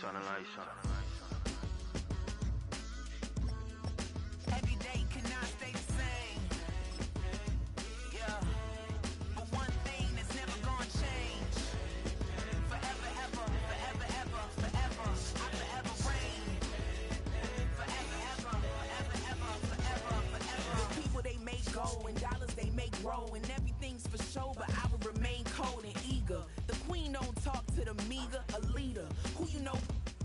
Turn the lights on. Every day cannot stay the same. Yeah. But one thing that's never gonna change. Forever, ever, forever, ever, forever. I forever reign. Forever, ever, forever, ever, forever, forever. The people they make go and dollars they make grow and everything's for show, but I will remain cold and eager. The queen don't talk to the meager, a leader. Who you know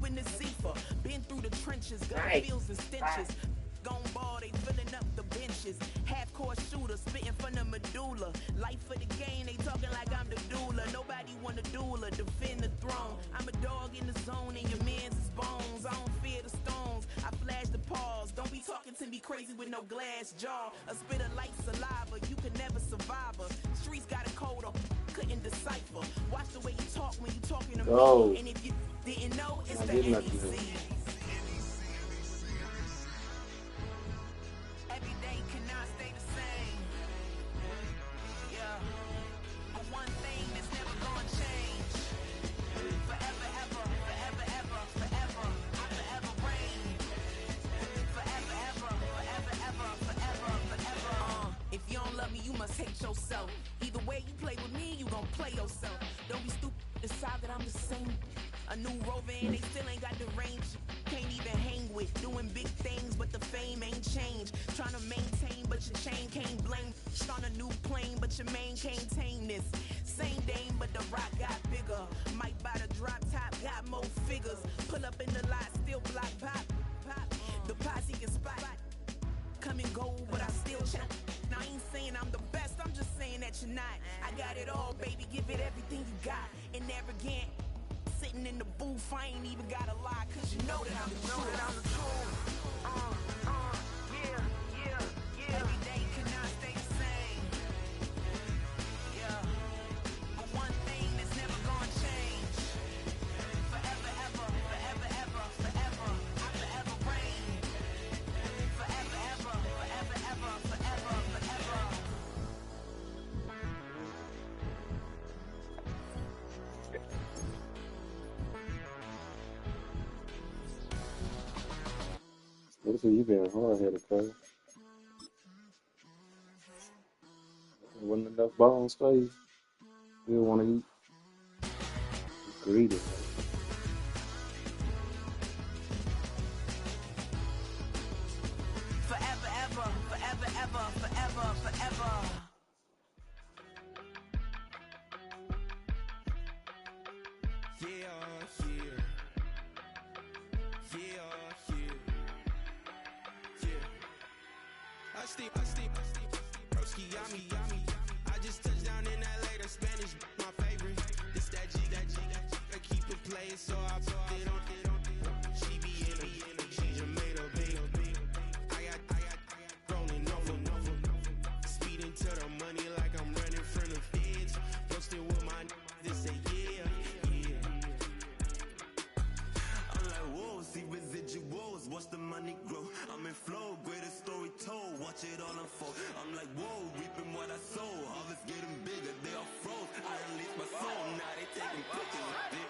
in the Zephyr, been through the trenches, gun fields and stenches. Gone ball, they filling up the benches. Half-court shooter, spitting from the medulla. Life for the game, they talking like I'm the doula. Nobody want a doula, defend the throne. I'm a dog in the zone and your man's is bones. I don't fear the stones, I flash the paws. Don't be talking to me crazy with no glass jaw. A spit of light saliva, you can never survive her. Streets got a code up, couldn't decipher. Watch the way you talk when you talking to me. And if you didn't know, it's the NEC. Every day cannot stay the same. Yeah. But one thing that's never gonna change. Forever, ever, forever, ever, forever. I forever reign. Forever, ever, forever, ever, forever, forever. If you don't love me, you must hate yourself. Either way you play with me, you gon' play yourself. Don't be stupid, decide that I'm the same. A new rover and they still ain't got the range. Can't even hang with, doing big things, but the fame ain't changed. Trying to maintain, but your chain can't blame. On a new plane, but your main can't tame this. Same dame, but the rock got bigger. Might buy the drop top, got more figures. Pull up in the lot, still block pop. The posse can spot. Come and go, but I still check. Now I ain't saying I'm the best, I'm just saying that you're not. I got it all, baby, give it everything you got. And never again. Sitting in the booth, I ain't even gotta lie, cause you know that I'm the truth. Yeah. Every day cannot stay the same. Yeah. But one thing that's never gonna change. Forever, ever, forever, ever, forever. I forever reign. Forever, ever, forever, ever, forever, forever. What you been hard-headed, cuz? Wasn't enough bones for you? Still want to eat? Greedy. Forever, ever, forever, ever, forever, forever. I steep, broski, yummy. I just touched down in LA, the Spanish, my favorite. This that G, I keep it playing, so I put it on. She be in it, she just made a big. I got rolling over. Speeding to the money like I'm running from the feds. Posting with my they say yeah. I'm like, whoa, see residuals, watch the money grow. I'm in flow, greatest story told, watch it all unfold. I'm like, whoa, reaping what I sow. Harvest getting bigger, they all froze. I unleashed my soul, now they taking pictures of it.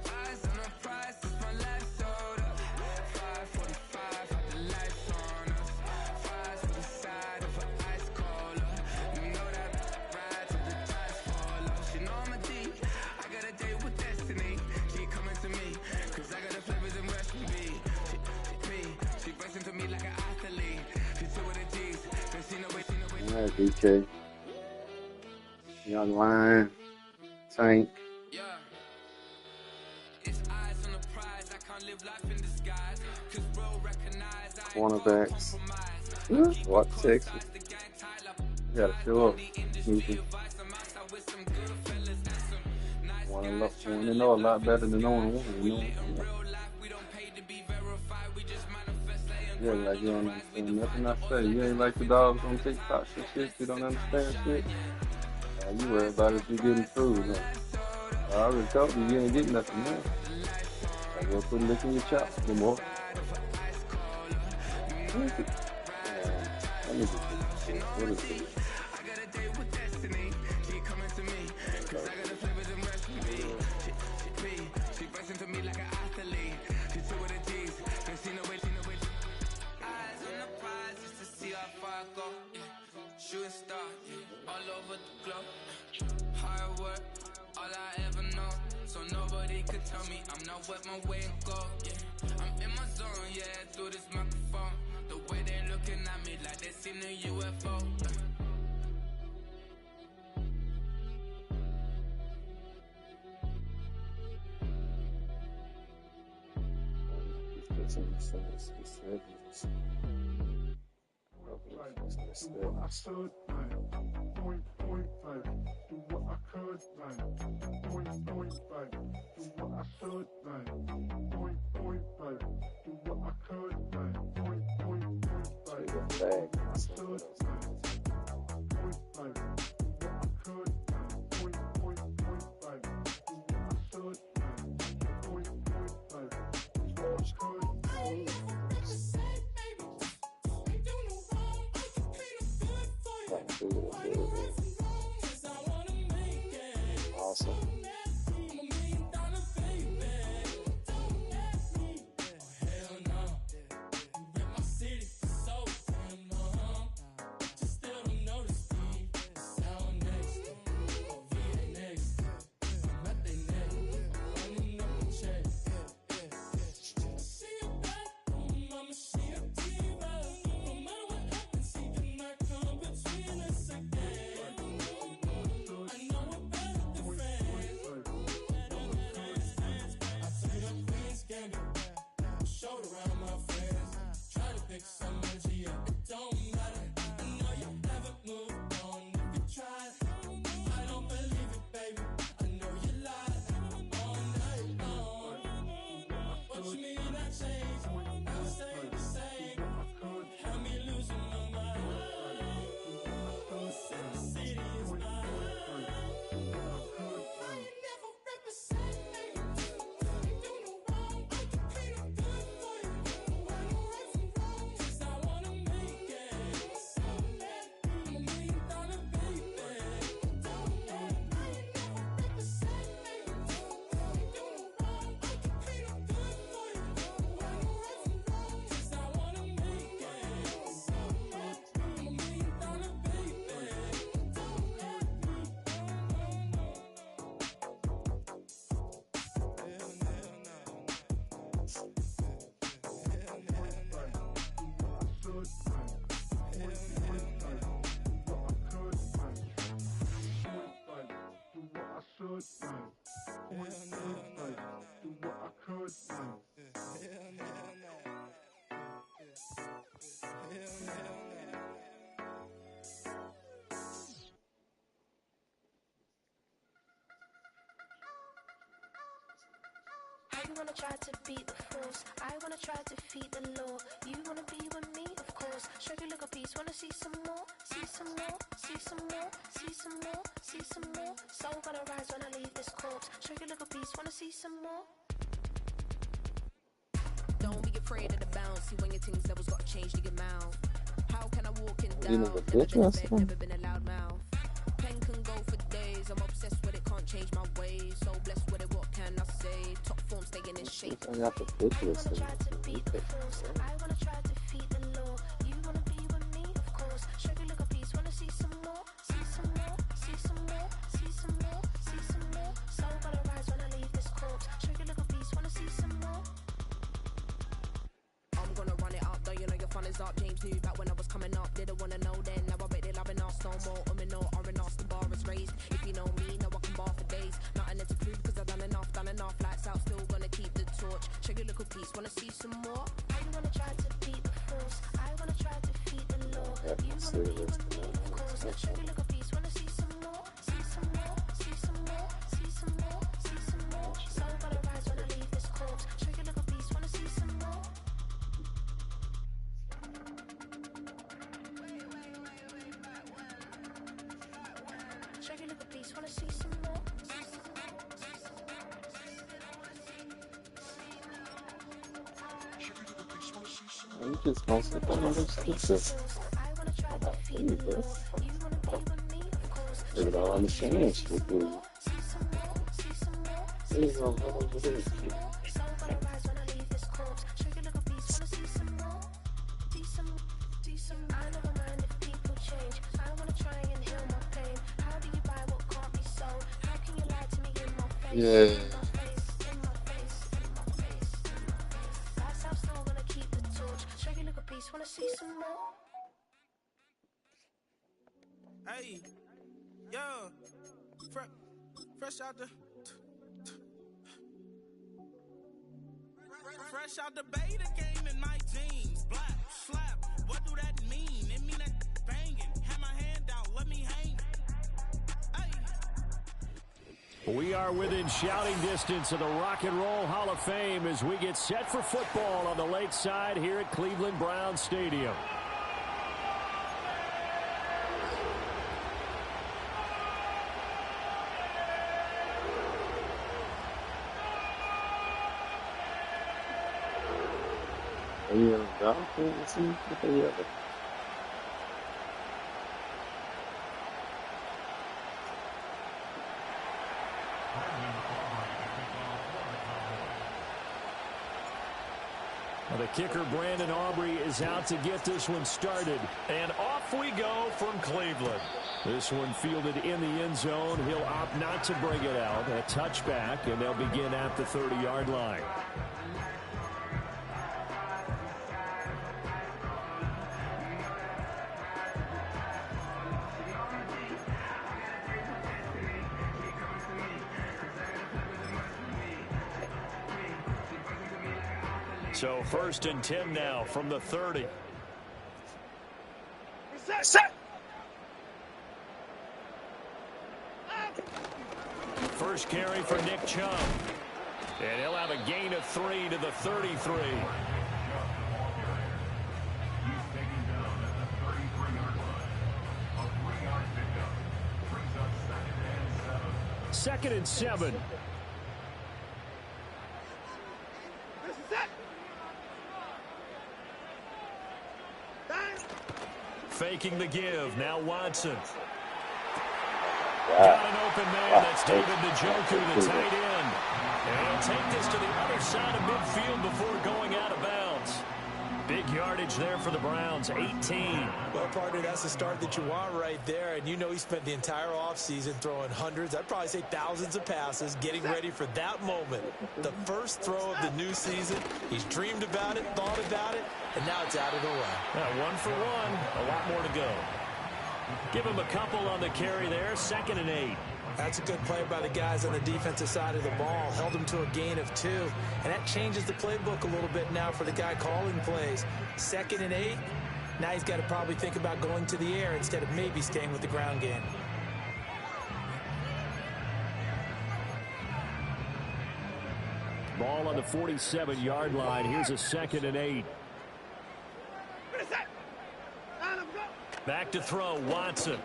Eyes on the prize, it's my life sold up. 545, had the lights on us. Fries for the side of an ice cola. You know that ride till the ties fall off. She know I'm a D, I got a date with destiny. She coming to me, cause I got the flavors and recipe. She racing to me like an athlete. She took with the G's, then she know it. Alright, DK. Young Lion. Tank. Yeah. It's eyes on the prize. I can't live life in disguise. Cause bro recognize I ain't Cornerbacks. compromise. What Texas? You gotta show up. Want to know a lot better than knowing one. You know? Yeah, like you don't understand nothing I say. You ain't like the dogs on TikTok and shit. You don't understand shit. You worry about if you getting food. Huh? I already told you you ain't getting nothing now. I go put a lick in your chops no more. What is it? I need to what is it? Shooting star, all over the globe. Hard work, all I ever know. So nobody could tell me I'm not where my way and go. Yeah, I'm in my zone, yeah, through this microphone. The way they looking at me like they seen a UFO. I stood like point five, do what I could like point five, do what I should like point five, do what I could like point five. I stood like point five, do what I could like point five, do what I should like point five, do what I could. Awesome. wanna try to beat the force. I wanna try to defeat the law. You wanna be with me, of course. Show you look a piece, wanna see some more, see some more, see some more, see some more, see some more. Soul gonna rise when I leave this corpse. Show you look a piece, wanna see some more. Don't be afraid of the bounce. See when your things levels got changed to your mouth. How can I walk in You know doubt? the Never bitch been a or vet, something? never been a loud mouth. Pen can go for days. I'm obsessed with it, can't change my ways. So blessed with it, what can I say? Top form staying in shape. I got the bitch I or wanna something. try to beat the force. I wanna try to defeat the law. You wanna be with me, of course. Show you look a piece, wanna see some more, see some more, see some more, see some more, see some more. Soul gonna rise when I leave this corpse. Show you look a piece, wanna see some more. I'm gonna run it up, though you know your fun is up. James knew back when I was coming up, didn't wanna know then. Now I bet they loving us no more. No, R&R's the bar is raised. If you know me, now I can bar for days. Nothing left to prove, cause I've done enough, lights out, still gonna keep the torch. Show you look a piece, wanna see some more? I wanna try to beat the force. I wanna try to defeat the law. You wanna be with me, of course. Show you look a piece, wanna see some more, see some more, see some more, see some more, see some more. Soul gonna rise when I leave this corpse. Show you look a piece, wanna see some more. Show you look a piece, wanna see some more. You just gonna sit there and just keep this. I wanna try to defeat the law. You wanna be with me, of course. They don't understand shit, dude. See some more, see some more, They don't know what it is. soul gonna rise when I leave this corpse. Show you look a piece, wanna see some more. See some, see some. I never mind if people change. I wanna try and heal my pain. How do you buy what can't be sold? How can you lie to me in my face? Yeah. In my face, in my face, in my face, in my face. That's how still gonna keep the torch. Show you look a piece, wanna see some more. Hey, yo, fresh out the fresh out the beta game in my jeans. Black slap, what do that mean? It mean that banging. Have my hand out, let me hang. Hey. We are within shouting distance of the Rock and Roll Hall of Fame as we get set for football on the lake side here at Cleveland Browns Stadium. Are you in a Dolphins? What the hell? Well, the kicker, Brandon Aubrey, is out to get this one started. And off we go from Cleveland. This one fielded in the end zone. He'll opt not to bring it out. A touchback, and they'll begin at the 30-yard line. So 1st and 10 now from the 30. Set. First carry for Nick Chubb. And he'll have a gain of 3 to the 33. Second and 7. Faking the give. Now Watson. Got an open man. That's David Njoku, the tight end. And he'll take this to the other side of midfield before going out of bounds. Big yardage there for the Browns, 18. Well, partner, that's the start that you want right there. And you know he spent the entire offseason throwing hundreds, I'd probably say thousands of passes, getting ready for that moment. The first throw of the new season. He's dreamed about it, thought about it, and now it's out of the way. Now, 1 for 1, a lot more to go. Give him a couple on the carry there, 2nd and 8. That's a good play by the guys on the defensive side of the ball. Held him to a gain of 2. And that changes the playbook a little bit now for the guy calling plays. 2nd and 8. Now he's got to probably think about going to the air instead of maybe staying with the ground game. Ball on the 47-yard line. Here's a 2nd and 8. Back to throw, Watson.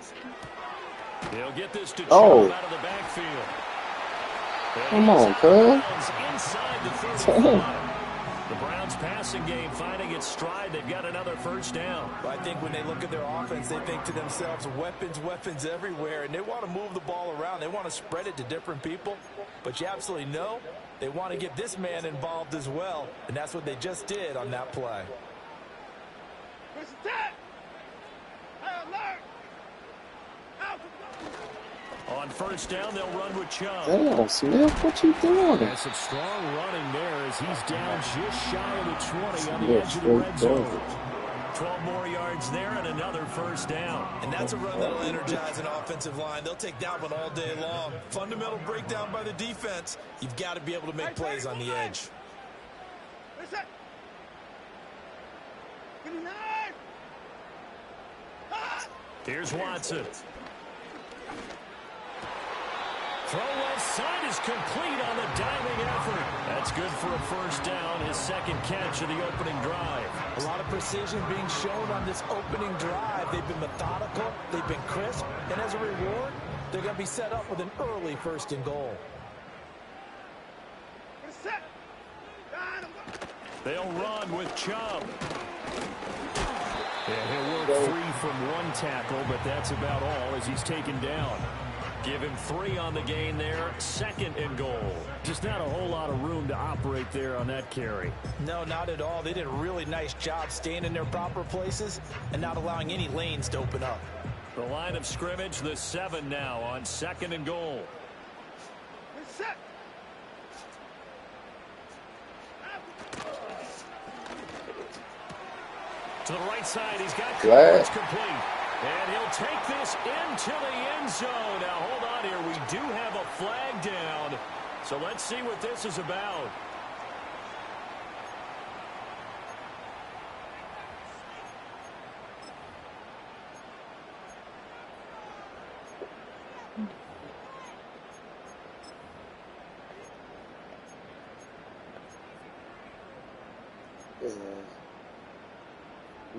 He'll get this to Chubb out of the backfield. Come on, cuz. Inside the 35. The Browns passing game finding its stride. They've got another first down. I think when they look at their offense, they think to themselves, weapons everywhere, and they want to move the ball around. They want to spread it to different people, but you absolutely know they want to get this man involved as well, and that's what they just did on that play. On first down, they'll run with Chubb. Damn, Smith, what you doing? There's some strong running there as he's down just shy of the 20 on the edge of the red zone. 12 more yards there and another first down. And that's a run that'll energize an offensive line. They'll take that one all day long. Fundamental breakdown by the defense. You've got to be able to make plays on the edge. Here's Watson. Throw left side is complete on the diving effort. That's good for a first down, his 2nd catch of the opening drive. A lot of precision being shown on this opening drive. They've been methodical, they've been crisp, and as a reward, they're going to be set up with an early 1st and goal. They'll run with Chubb. And he'll work free from one tackle, but that's about all as he's taken down. Give him 3 on the gain there. 2nd and goal. Just not a whole lot of room to operate there on that carry. No, not at all. They did a really nice job staying in their proper places and not allowing any lanes to open up. The line of scrimmage, the 7 now on 2nd and goal. To the right side, he's got coverage complete. And he'll take this into the end zone. Now, hold on here. We do have a flag down. So let's see what this is about.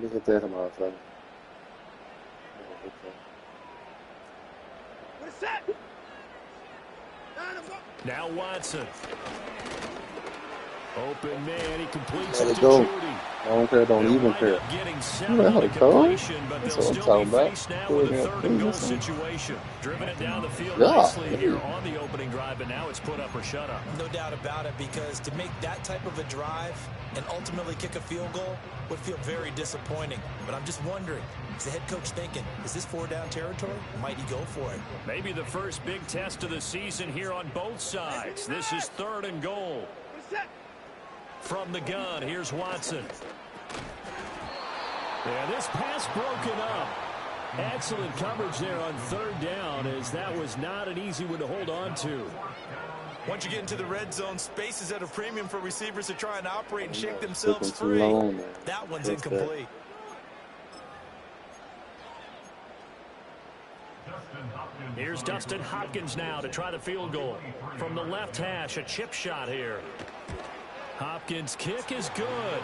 Look at that, motherfucker. Now Watson. Open man, he completes Let it it to go. Judy. I don't care, don't even care. Getting Who 7 the on hell, the Cole? completion, but That's they'll what I'm still be talking about. faced now Who with a the hell 3rd and goal is this? situation. Driven it down the field Yeah. nicely here on the opening drive, but now it's put up or shut up. No doubt about it, because to make that type of a drive and ultimately kick a field goal would feel very disappointing. But I'm just wondering, is the head coach thinking, is this 4-down territory? Might he go for it? Maybe the first big test of the season here on both sides. This is 3rd and goal. From the gun, here's Watson. Yeah, this pass broken up. Excellent coverage there on 3rd down, as that was not an easy one to hold on to. Once you get into the red zone, space is at a premium for receivers to try and operate and shake themselves Too free. long, man. That one's That's incomplete. Here's Dustin Hopkins now to try the field goal. From the left hash, a chip shot here. Hopkins' kick is good.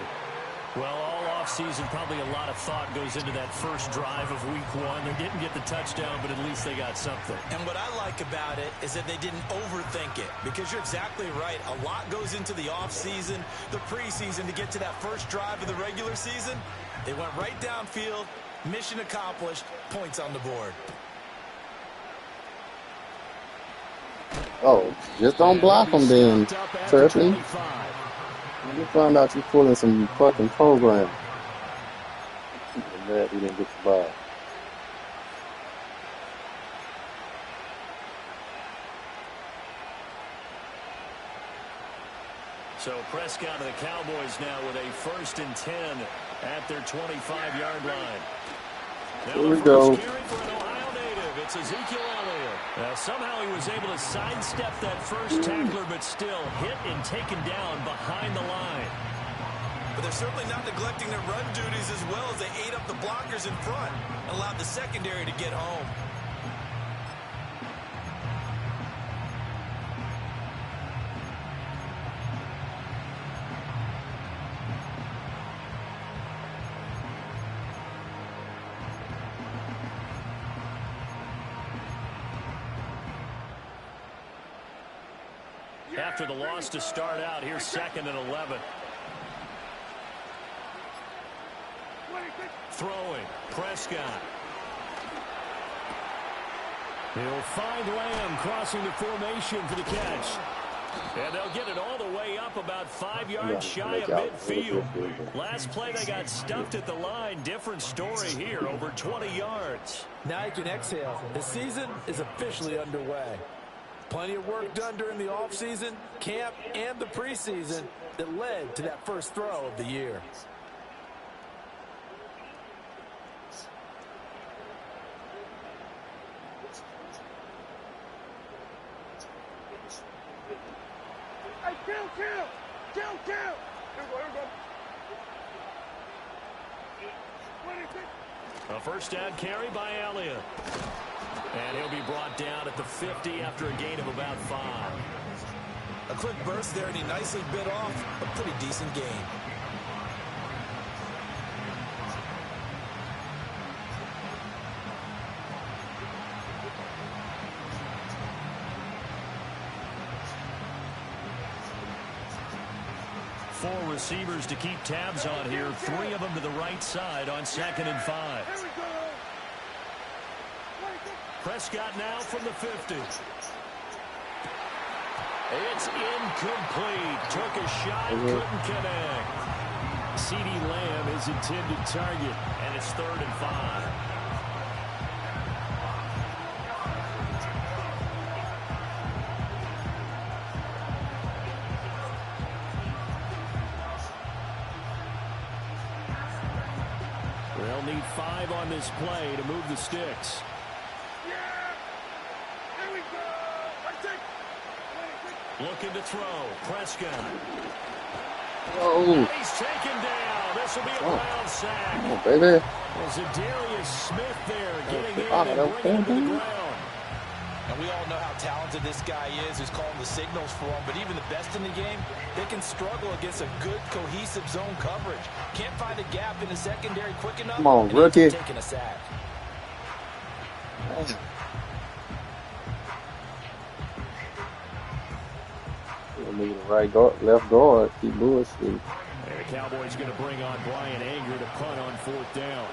Well, all offseason, probably a lot of thought goes into that first drive of week 1. They didn't get the touchdown, but at least they got something. And what I like about it is that they didn't overthink it, because you're exactly right. A lot goes into the offseason, the preseason to get to that first drive of the regular season. They went right downfield, mission accomplished, points on the board. Oh, just don't block them then, Turpin. You found out you pulling some fucking program. I'm glad we didn't get the ball. So Prescott and the Cowboys now with a 1st and 10 at their 25-yard line. Now Here we the go. first carry for an Ohio native. It's Ezekiel Elliott. Somehow he was able to sidestep that first tackler, but still hit and taken down behind the line. But they're certainly not neglecting their run duties as well, as they ate up the blockers in front and allowed the secondary to get home. after the loss to start out. Here's 2nd and 11. Throwing, Prescott. He'll find Lamb crossing the formation for the catch. And they'll get it all the way up about 5 yards shy of midfield. Last play they got stuffed at the line. Different story here, over 20 yards. Now you can exhale. The season is officially underway. Plenty of work done during the offseason, camp, and the preseason that led to that first throw of the year. A first down carry by Elliott. And he'll be brought down at the 50 after a gain of about 5. A quick burst there, and he nicely bit off a pretty decent gain. Four receivers to keep tabs on here. 3 of them to the right side on 2nd and 5. Prescott now from the 50. It's incomplete. Took a shot, couldn't connect. CeeDee Lamb is intended target, and it's 3rd and 5. They'll need 5 on this play to move the sticks. Looking to throw. Prescott. Oh. He's taken down. This will be a ground sack. Oh, baby. Zadarius Smith there getting in and bringing him to the ground. And we all know how talented this guy is who's calling the signals for him. But even the best in the game, they can struggle against a good, cohesive zone coverage. Can't find a gap in the secondary quick enough. Come on, rookie. Taking a sack. Oh. Right guard, left guard, keep bullshit. And the Cowboys going to bring on Brian Anger to punt on 4th down.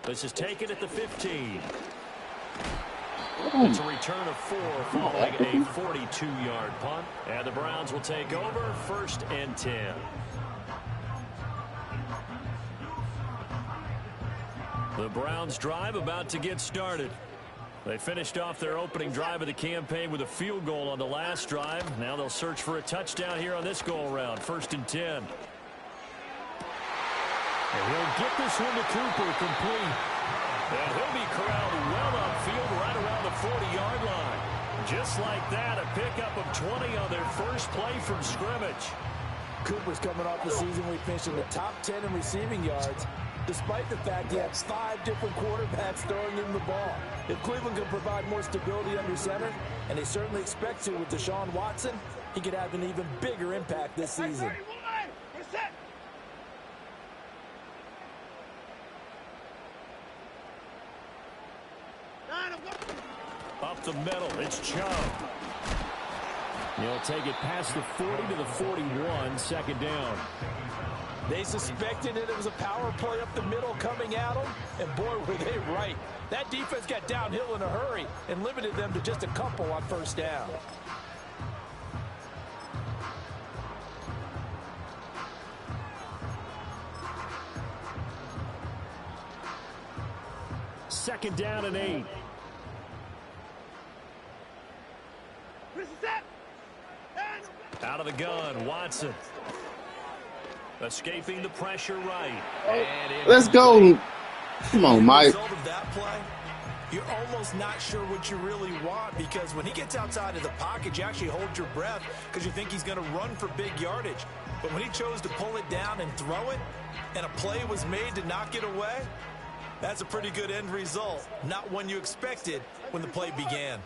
This is taken at the 15. It's a return of 4 following a 42-yard punt. And the Browns will take over 1st and 10. The Browns drive about to get started. They finished off their opening drive of the campaign with a field goal on the last drive. Now they'll search for a touchdown here on this go-around. 1st and 10. And he'll get this one to Cooper complete. And he'll be corralled well upfield right around the 40-yard line. Just like that, a pickup of 20 on their first play from scrimmage. Cooper's coming off the season where he finished in the top 10 in receiving yards, despite the fact he had 5 different quarterbacks throwing him the ball. If Cleveland can provide more stability under center, and they certainly expect to with Deshaun Watson, he could have an even bigger impact this season. Up the middle, it's Chubb. He'll take it past the 40 to the 41, 2nd down. They suspected it was a power play up the middle coming at them, and boy, were they right. That defense got downhill in a hurry and limited them to just a couple on 1st down. Second down and 8. Out of the gun, Watson. Escaping the pressure right. Let's go. Come on, Mike. Result of that play, you're almost not sure what you really want, because when he gets outside of the pocket, you actually hold your breath because you think he's going to run for big yardage. But when he chose to pull it down and throw it, and a play was made to knock it away, that's a pretty good end result. Not one you expected when the play began.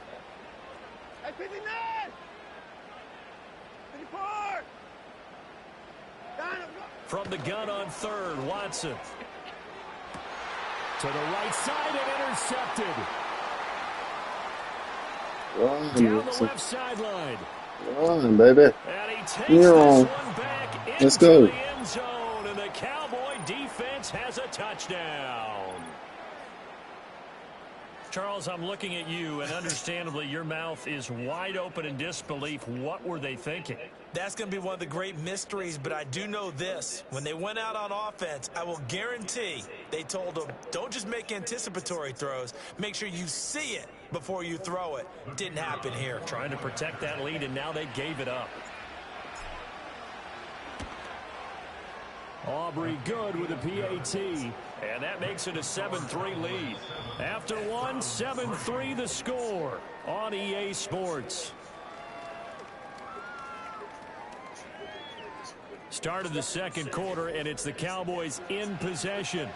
From the gun on 3rd, Watson. To the right side and intercepted. Down the left sideline. Run, baby. And he takes You know, this one back into let's go. the end zone. And the Cowboy defense has a touchdown. Charles, I'm looking at you, and understandably, your mouth is wide open in disbelief. What were they thinking? That's going to be one of the great mysteries, but I do know this. When they went out on offense, I will guarantee they told them, don't just make anticipatory throws. Make sure you see it before you throw it. Didn't happen here. Trying to protect that lead, and now they gave it up. Aubrey good with a PAT, and that makes it a 7-3 lead. After one, 7-3 the score on EA Sports. Start of the second quarter, and it's the Cowboys in possession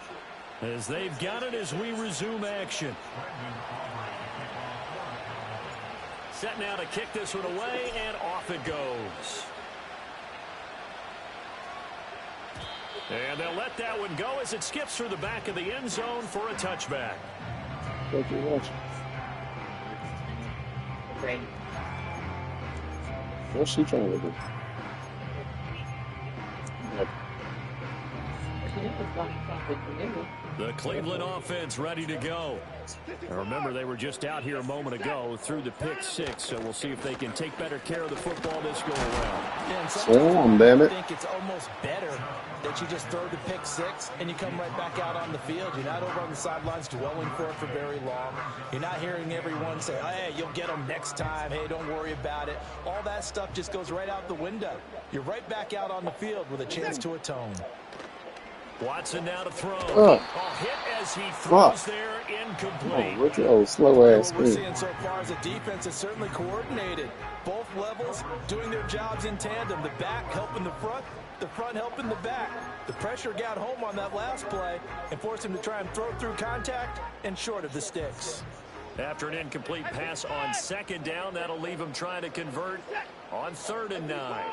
as they've got it as we resume action. Set now to kick this one away, and off it goes. And they'll let that one go as it skips through the back of the end zone for a touchback. What you watching? What's she trying to do? The Cleveland offense ready to go. Now remember, they were just out here a moment ago through the pick six, so we'll see if they can take better care of the football this go around. Damn it. I think it's almost better that you just throw the pick six and you come right back out on the field. You're not over on the sidelines dwelling for it for very long. You're not hearing everyone say, hey, you'll get them next time. Hey, don't worry about it. All that stuff just goes right out the window. You're right back out on the field with a chance to atone. Watson now to throw. Oh. A hit as he throws there, incomplete. Oh, what your slow ass What we're speed. seeing so far is a defense that's certainly coordinated. Both levels doing their jobs in tandem. The back helping the front helping the back. The pressure got home on that last play and forced him to try and throw through contact and short of the sticks. After an incomplete pass on second down, that'll leave him trying to convert on 3rd and 9.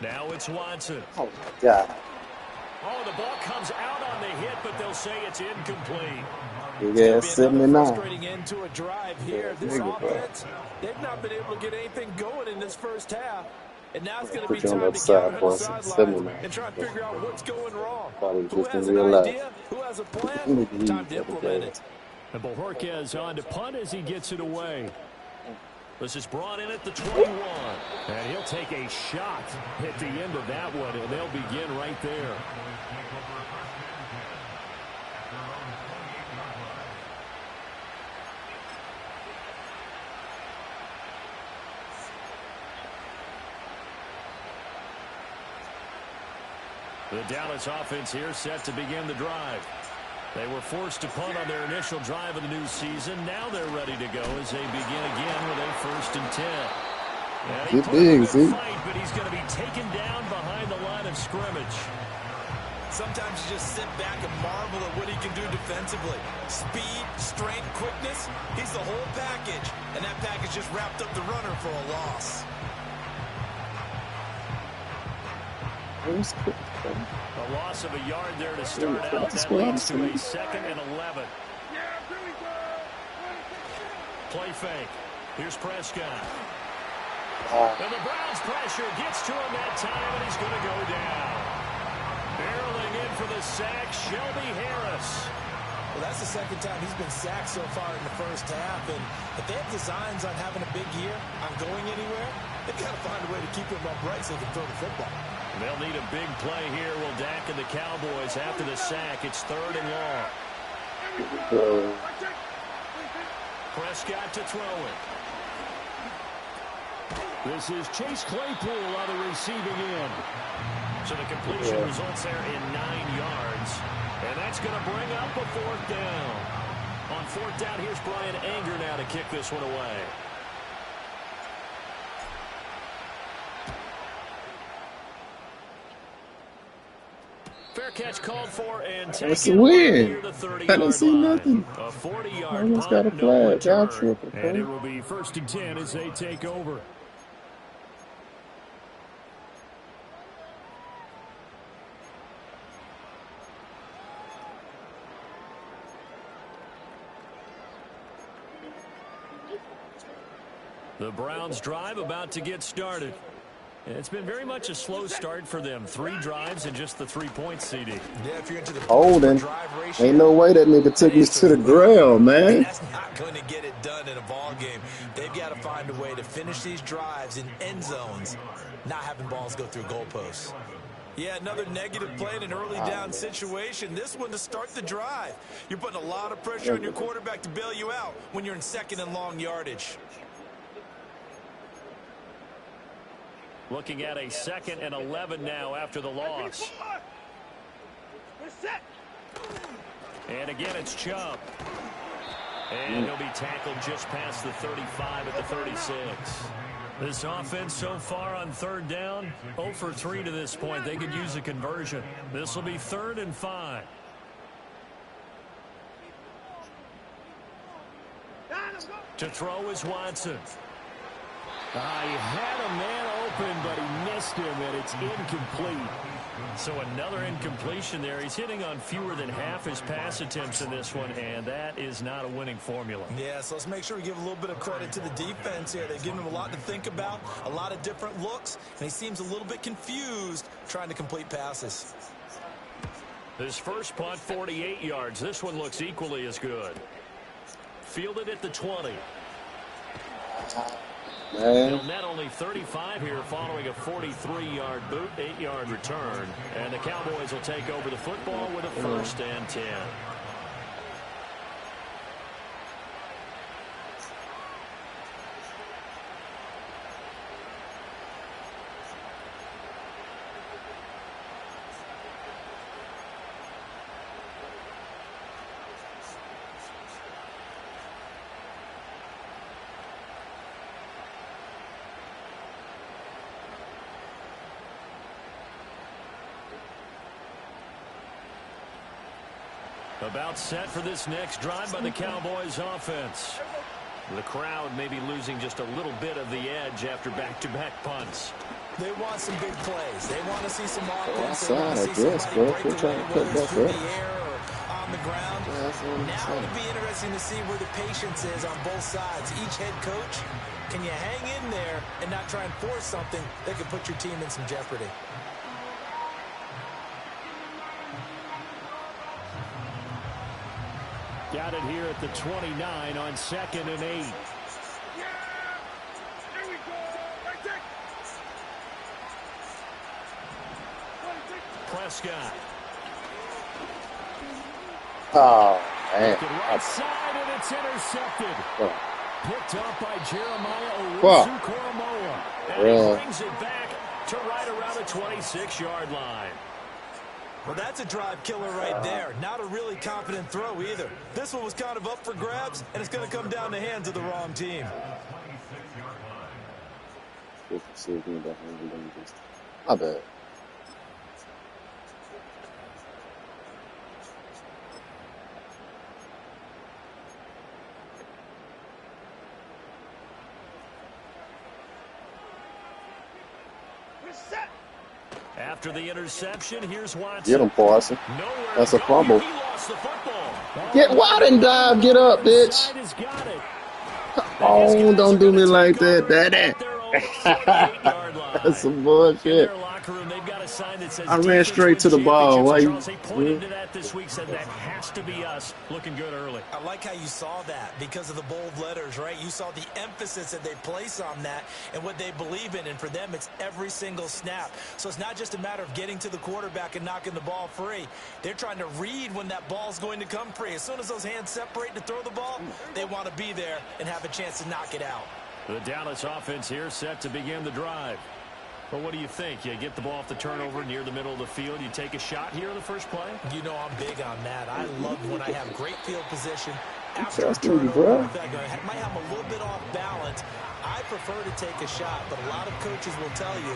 Now it's Watson. Oh, my God. Oh, the ball comes out on the hit, but they'll say it's incomplete. Big ass 79. Frustrating end to a drive here. This offense, they've not been able to get anything going in this first half. And now it's going to be Put you on time the to side, get on the boss. sidelines 79. and try and figure out what's going wrong. Probably Who just has in an real life. idea? Who has a plan? Time to implement it. And Bojorquez on to punt as he gets it away. This is brought in at the 21. And he'll take a shot at the end of that one, and they'll begin right there. The Dallas offense here set to begin the drive. They were forced to punt on their initial drive of the new season. Now they're ready to go as they begin again with a 1st and 10. And he Get put big, up a Z. good fight, but he's going to be taken down behind the line of scrimmage. Sometimes you just sit back and marvel at what he can do defensively. Speed, strength, quickness. He's the whole package. And that package just wrapped up the runner for a loss. A loss of a yard there to start out. That leads to a 2nd and 11. Play fake. Here's Prescott. And the Browns pressure gets to him that time, and he's going to go down. Barreling in for the sack, Shelby Harris. Well, that's the second time he's been sacked so far in the first half. And if they have designs on having a big year, on going anywhere, they've got to find a way to keep him upright so they can throw the football. They'll need a big play here. Will Dak and the Cowboys after the sack. It's 3rd and long. Prescott to throw it. This is Chase Claypool on the receiving end. So the completion results there in 9 yards. And that's going to bring up a 4th down. On 4th down, here's Brian Anger now to kick this one away. Fair catch called for and That's taken a win. near the 30-yard I didn't see line. nothing. A 40-yard Almost punt, got a no flag. Y'all return. tripping, And bro. it will be 1st and 10 as they take over. The Browns drive about to get started. It's been very much a slow start for them. 3 drives and just the 3 points, CD. Yeah, if you're into the Holding. drive ratio, Ain't no way that nigga took me to the ground, man. that's not going to get it done in a ball game. They've got to find a way to finish these drives in end zones, not having balls go through goalposts. Yeah, another negative play in an early down situation. This one to start the drive. You're putting a lot of pressure on your quarterback to bail you out when you're in second and long yardage. Looking at a 2nd and 11 now after the loss. And again, it's Chubb. And he'll be tackled just past the 35 at the 36. This offense so far on 3rd down, 0 for 3 to this point. They could use a conversion. This will be 3rd and 5. To throw is Watson. He had a man open, but he missed him, and it's incomplete. So another incompletion there. He's hitting on fewer than half his pass attempts in this one, and that is not a winning formula. Yeah, so let's make sure we give a little bit of credit to the defense here. They've given him a lot to think about, a lot of different looks, and he seems a little bit confused trying to complete passes. His first punt, 48 yards. This one looks equally as good. Fielded at the 20. He'll net only 35 here following a 43-yard boot, 8-yard return. And the Cowboys will take over the football with a 1st and 10. About set for this next drive by the Cowboys offense. The crowd may be losing just a little bit of the edge after back-to-back punts. They want some big plays. They want to see some offense. Outside, I guess, bro. They're trying to cut that through up. the air or on the ground. Now it'll be interesting to see where the patience is on both sides. Each head coach, can you hang in there and not try and force something that could put your team in some jeopardy? Got it here at the 29 on 2nd and 8. Prescott. Oh, man. Right side, and it's intercepted. Picked up by Jeremiah Owusu-Koramoah. And he brings it back to right around the 26-yard line. Well, that's a drive killer right there. Not a really confident throw either. This one was kind of up for grabs, and it's going to come down the hands of the wrong team. My bad. After the interception, here's Watson. Get him, Parson. That's a fumble. He lost the football. Get wide and dive. Get up, bitch. Oh, don't do me like that, daddy. That's some bullshit. I ran straight to the ball. Why you? They pointed to that this week, said that has to be us. Looking good early. I like how you saw that because of the bold letters, right? You saw the emphasis that they place on that and what they believe in. And for them, it's every single snap. So it's not just a matter of getting to the quarterback and knocking the ball free. They're trying to read when that ball's going to come free. As soon as those hands separate to throw the ball, they want to be there and have a chance to knock it out. The Dallas offense here set to begin the drive. Well, what do you think? You get the ball off the turnover near the middle of the field. You take a shot here in the first play? You know I'm big on that. I love when I have great field position. After That's pretty, bro. I might have a little bit off balance. I prefer to take a shot, but a lot of coaches will tell you,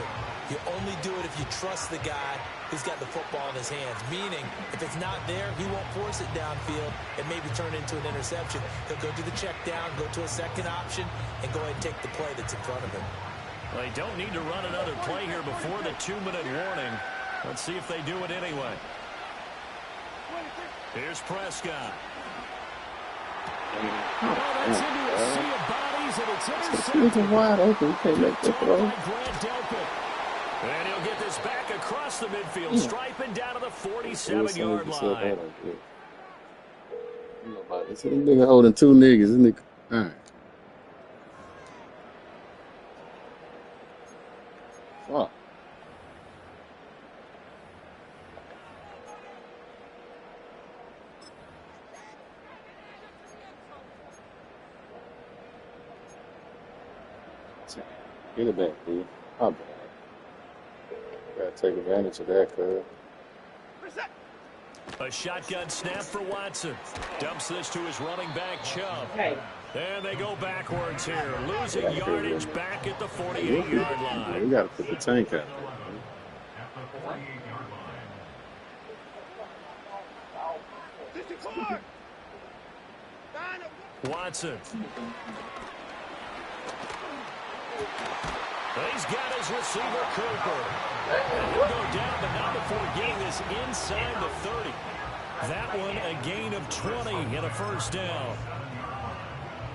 you only do it if you trust the guy who's got the football in his hands. Meaning, if it's not there, he won't force it downfield and maybe turn into an interception. He'll go to the check down, go to a second option, and go ahead and take the play that's in front of him. Well, they don't need to run another play here before the 2-minute warning. Let's see if they do it anyway. Here's Prescott. Oh, that's into a sea of bodies, and it's This intercepted. nigga wide open. You can't make that Picked off throw. by Grant Delpit. And he'll get this back across the midfield stripe and down to the 47-yard line. This nigga holding two niggas. This nigga. All right. Fuck. Get it back, dude. My bad. Gotta take advantage of that, cuz. A shotgun snap for Watson. Dumps this to his running back, Chubb. And they go backwards here. Losing yardage back at the 48-yard line. We gotta put the tank out. Watson. He's got his receiver, Cooper. And he'll go down, but not before getting this inside the 30. That one a gain of 20 and a first down.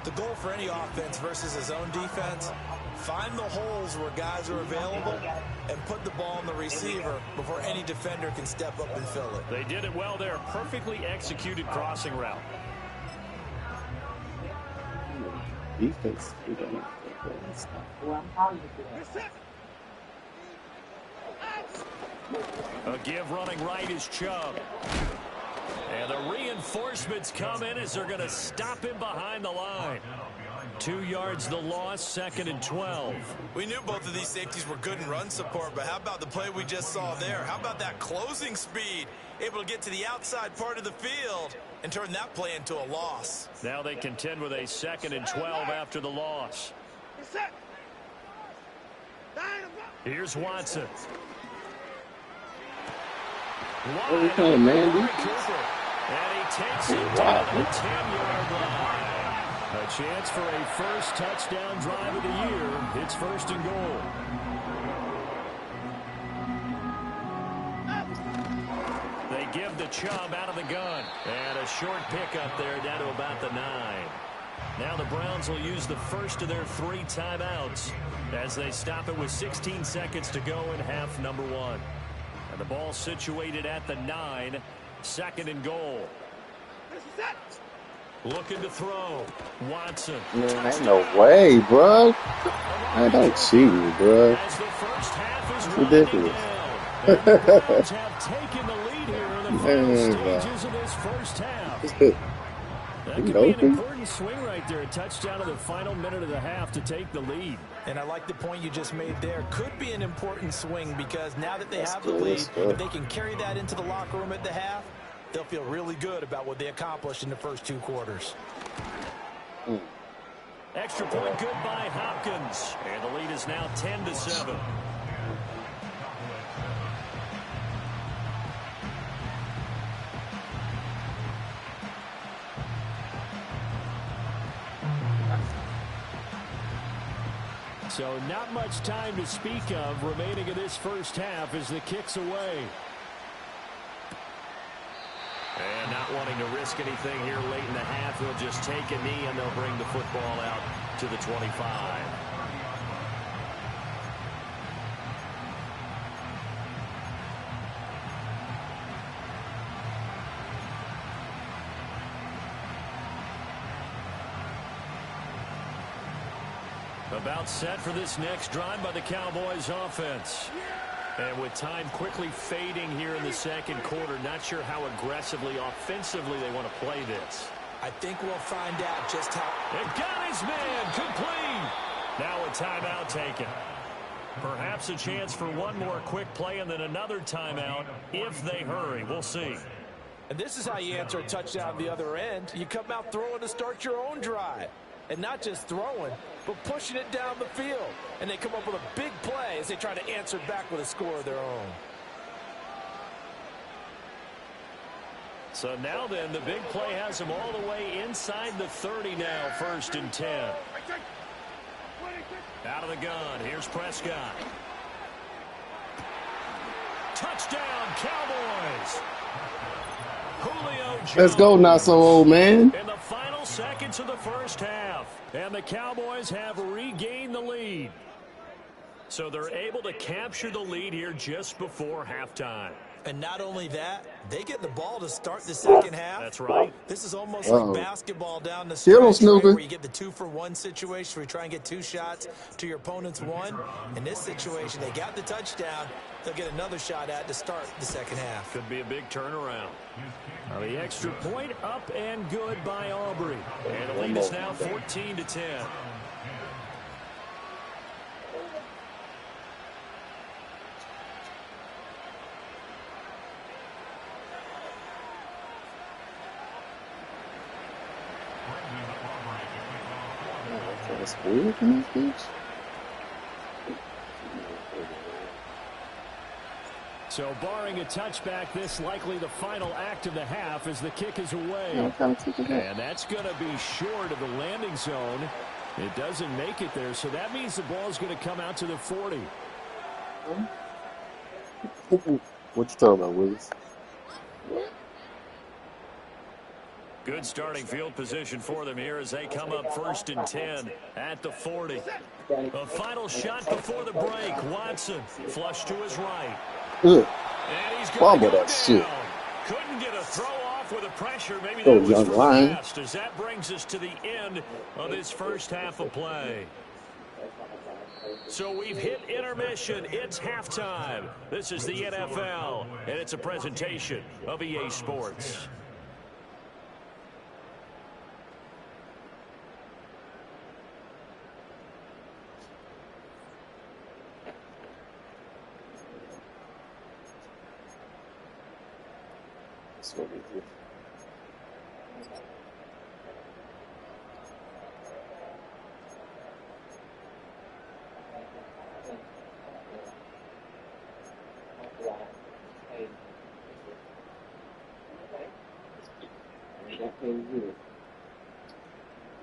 The goal for any offense versus his own defense, find the holes where guys are available and put the ball in the receiver before any defender can step up and fill it. They did it well there. Perfectly executed crossing route. Defense. A give running right is Chubb. And the reinforcements come in as they're going to stop him behind the line. 2 yards the loss, 2nd and 12. We knew both of these safeties were good in run support, but how about the play we just saw there? How about that closing speed? Able to get to the outside part of the field and turn that play into a loss. Now they contend with a 2nd and 12 after the loss. Here's Watson. What we playing, Mandy? And he takes it down to the 10-yard line. A chance for a first touchdown drive of the year. It's 1st and goal. They give the Chubb out of the gun. And a short pickup there down to about the 9. Now the Browns will use the first of their 3 timeouts as they stop it with 16 seconds to go in half number 1. And the ball situated at the 9, 2nd and goal. Looking to throw. Watson. Man, ain't no way, bro. Man, don't cheat me, bro. As the first half is Ridiculous. down. The Browns have taken the lead here in the final stages of this first half. That could be an important swing right there. A touchdown in the final minute of the half to take the lead. And I like the point you just made there. Could be an important swing because now that they have the lead, if they can carry that into the locker room at the half, they'll feel really good about what they accomplished in the first 2 quarters. Extra point good by Hopkins. And the lead is now 10-7. So not much time to speak of remaining in this first half as the kick's away. And not wanting to risk anything here late in the half, he'll just take a knee and they'll bring the football out to the 25. About set for this next drive by the Cowboys offense. And with time quickly fading here in the second quarter, not sure how aggressively, offensively they want to play this. I think we'll find out just how. It got his man complete. Now a timeout taken. Perhaps a chance for one more quick play and then another timeout if they hurry. We'll see. And this is how you answer a touchdown the other end. You come out throwing to start your own drive. And not just throwing, but pushing it down the field. And they come up with a big play as they try to answer back with a score of their own. So now then, the big play has them all the way inside the 30 now, 1st and 10. Out of the gun, here's Prescott. Touchdown, Cowboys! Julio Jones. Let's go, not so old, man. In the final final seconds of the first half, and the Cowboys have regained the lead. So they're able to capture the lead here just before halftime. And not only that, they get the ball to start the second half. That's right. This is almost like basketball down the Kill him, stretch, right, Snoopy. where you get the 2-for-1 situation where you try and get 2 shots to your opponent's 1. In this situation, they got the touchdown. They'll get another shot at to start the second half. Could be a big turnaround. The extra point up and good by Aubrey. And the lead is now 14-10. That's weird in this bitch. So barring a touchback, this likely the final act of the half as the kick is away. And that's going to be short of the landing zone. It doesn't make it there, so that means the ball is going to come out to the 40. What you talking about, Willis? Good starting field position for them here as they come up 1st and 10 at the 40. A final shot before the break. Watson flush to his right. Ugh. And he's going to go that shit. down. Couldn't get a throw off with a pressure. Maybe Oh, that was young for the line. best, as that brings us to the end of this first half of play. So we've hit intermission. It's halftime. This is the NFL, and it's a presentation of EA Sports. That's what we do.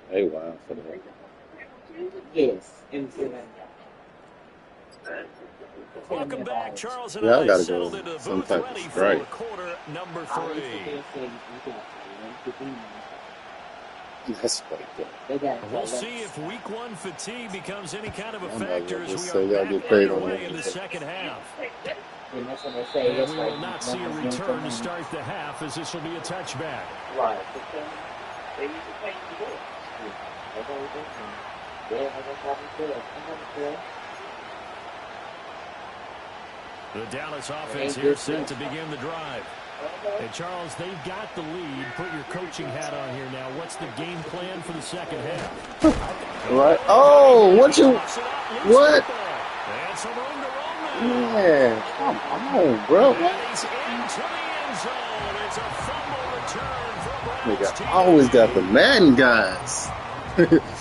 Hey, wow, for the record. Yes. Welcome back, Charles and Yeah, I I gotta settled go into the some booth type of ready for strike. quarter number 3. That's like that. We'll see if week 1 fatigue becomes any kind of a I might factor as well as just we say are y'all back get paid on underway that. in the second half. And that's what they say. And That's we will not see a return to start the half, as this will be a touchback. Right. They need to play the ball. That's all we're doing. Yeah, I just The Dallas offense here set to begin the drive. And Charles, they've got the lead. Put your coaching hat on here now. What's the game plan for the second half? Right. Oh, what you? What? And some room to roam now. Man, come on, bro. And he's into the end zone. It's a fumble return for Brown's Nigga, team. always got the Madden guys.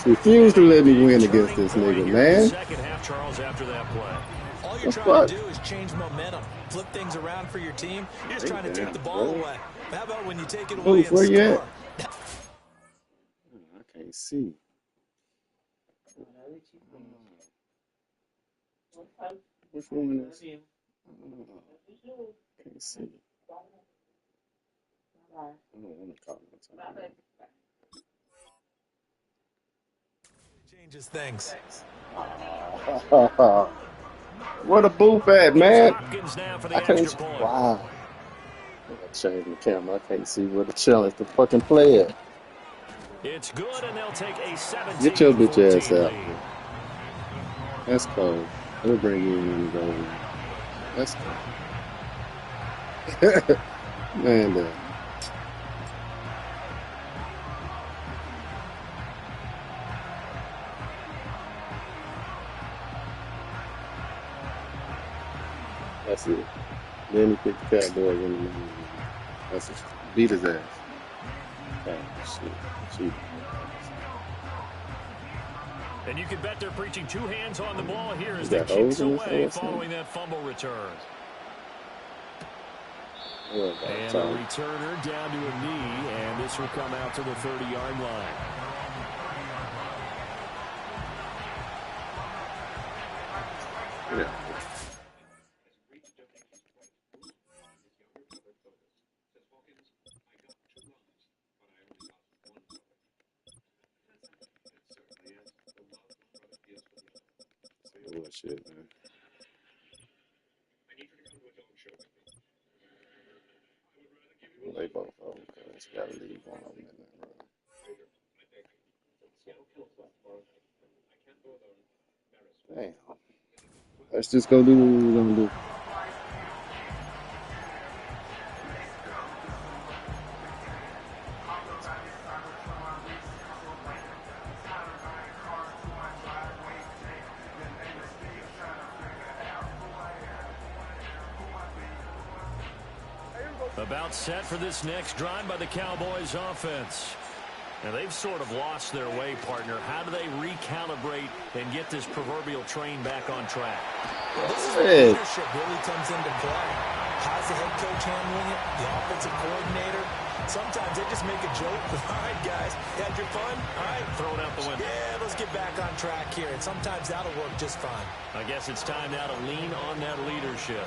Refuse to let me win against this nigga, man. Second half, Charles, after that play. All you're trying to do is change momentum, flip things around for your team. You're just trying to take the ball away. How about when you take it away and Where you score? at? I can't see. Which one is? Can't see. I don't want to call it. Changes things. Where the booth at, man? Hopkins now for the I can't. extra point. Wow. I gotta change the camera. I can't see where the challenge to fucking play at. It's good, and they'll take a 17-14 Get your bitch ass out. lead. That's cold. We'll bring you in and go. That's cold. Man, that's it. Then he picked the Cowboys in the That's it. Beat his ass. Oh, shit. And you can bet they're preaching 2 hands on the ball here as Is they that kicks holes in this away ass, following that fumble return. Oh, And a returner down to a knee, and this will come out to the 30-yard line. Yeah. shit, man. They both of them, cuz gotta leave one of them in there, bro. Damn. Let's just go do what we're gonna do. About set for this next drive by the Cowboys offense. Now they've sort of lost their way, partner. How do they recalibrate and get this proverbial train back on track? Well, this is where leadership really comes into play. How's the head coach handling it? The offensive coordinator? Sometimes they just make a joke. All right, guys, you had your fun? All right. Throw it out the window. Yeah, let's get back on track here. And sometimes that'll work just fine. I guess it's time now to lean on that leadership.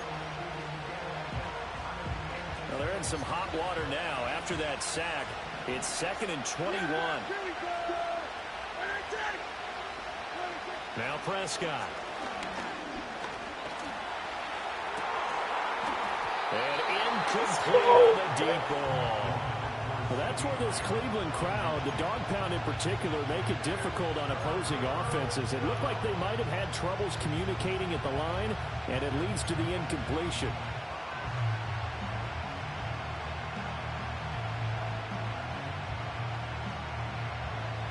Well, they're in some hot water now after that sack. It's 2nd and 21. Now Prescott. And incomplete on the deep ball. Well, that's where this Cleveland crowd, the dog pound in particular, make it difficult on opposing offenses. It looked like they might have had troubles communicating at the line, and it leads to the incompletion.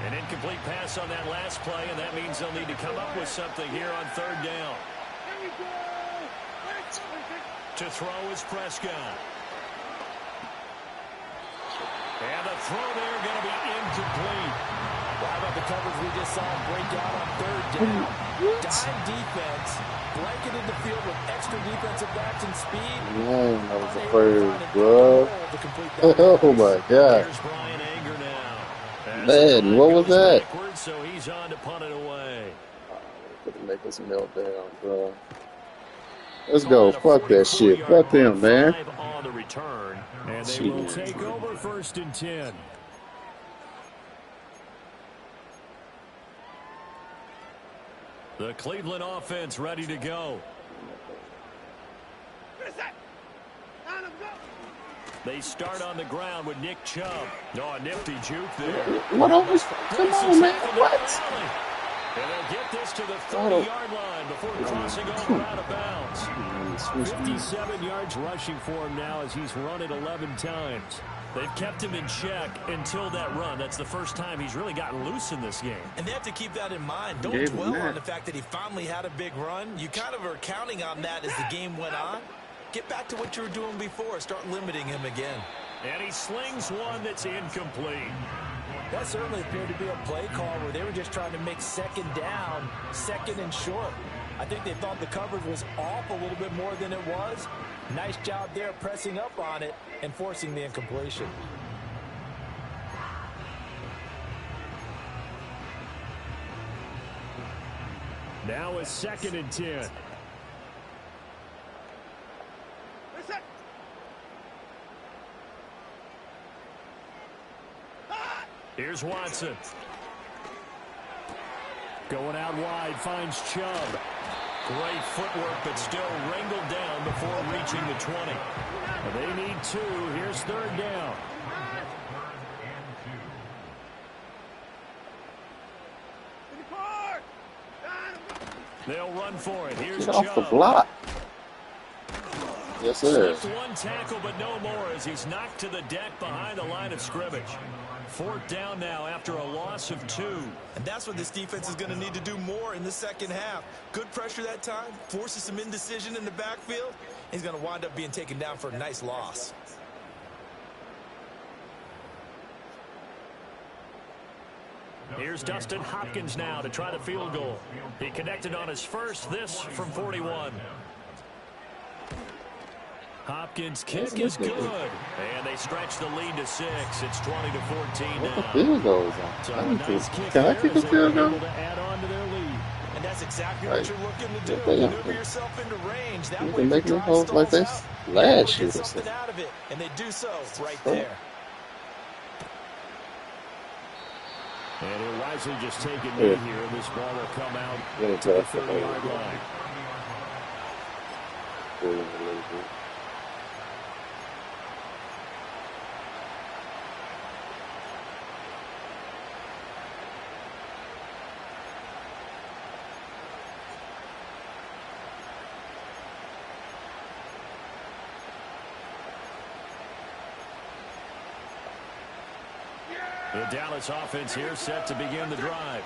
An incomplete pass on that last play, and that means they'll need to come up with something here on 3rd down. To throw is Prescott. And the throw there going to be incomplete. Well, how about the coverage we just saw break out on 3rd down? Dime defense, blanketed the field with extra defensive backs and speed. Man, that was the first, bro. Oh my God. Here's Brian Anger now. Man, what was that? So he's on to punt it away. Couldn't make us melt down, bro. Let's go. Fuck that shit. Fuck them, man. On the return, and they will take over 1st and 10. The Cleveland offense ready to go. They start on the ground with Nick Chubb. Oh, a nifty juke there. What always? Come on, man. What? And they'll get this to the 30-yard line before crossing over out of bounds. 57 yards rushing for him now as he's run it 11 times. They've kept him in check until that run. That's the first time he's really gotten loose in this game. And they have to keep that in mind. Don't dwell on the fact that he finally had a big run. You kind of are counting on that as the game went on. Get back to what you were doing before. Start limiting him again. And he slings one that's incomplete. That certainly appeared to be a play call where they were just trying to make 2nd down, 2nd and short. I think they thought the coverage was off a little bit more than it was. Nice job there pressing up on it and forcing the incompletion. Now it's 2nd and 10. Here's Watson. Going out wide, finds Chubb. Great footwork, but still wrangled down before reaching the 20. They need 2. Here's 3rd down. They'll run for it. Here's Get Chubb. off the block. Yes, sir. Slipped one tackle, but no more as he's knocked to the deck behind the line of scrimmage. 4th down now after a loss of 2. And that's what this defense is going to need to do more in the 2nd half. Good pressure that time, forces some indecision in the backfield. He's going to wind up being taken down for a nice loss. Here's Dustin Hopkins now to try the field goal. He connected on his first, this from 41. Hopkins' kick is good, and they stretch the lead to 6. It's 20-14 now. What the field goal is on? So Can I kick a field goal? To add on to their lead. And that's exactly what you're looking to do. Damn. Maneuver yourself into range. That You way can make me hold like this last year. Get something out of it, and they do so right there. And he'll wisely just take a knee here. This ball will come out to the 30-yard line. The Dallas offense here set to begin the drive.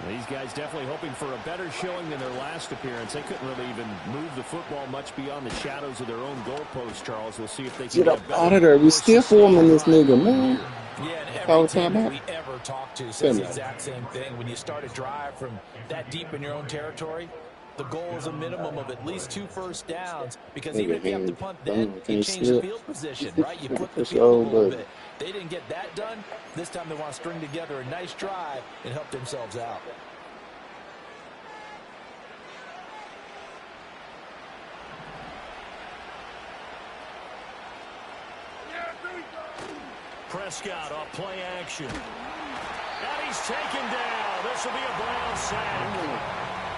These guys definitely hoping for a better showing than their last appearance. They couldn't really even move the football much beyond the shadows of their own goalpost, Charles. We'll see if they can get up out of there. We still forming this nigga, man. Yeah, and every team that we ever talk to says the exact same thing. When you start a drive from that deep in your own territory, the goal is a minimum of at least 2 first downs, because even if you have to punt, then you change the field position, right? You flip the field a little bit. They didn't get that done. This time they want to string together a nice drive and help themselves out. Prescott off play action. And he's taken down. This will be a Brown sack.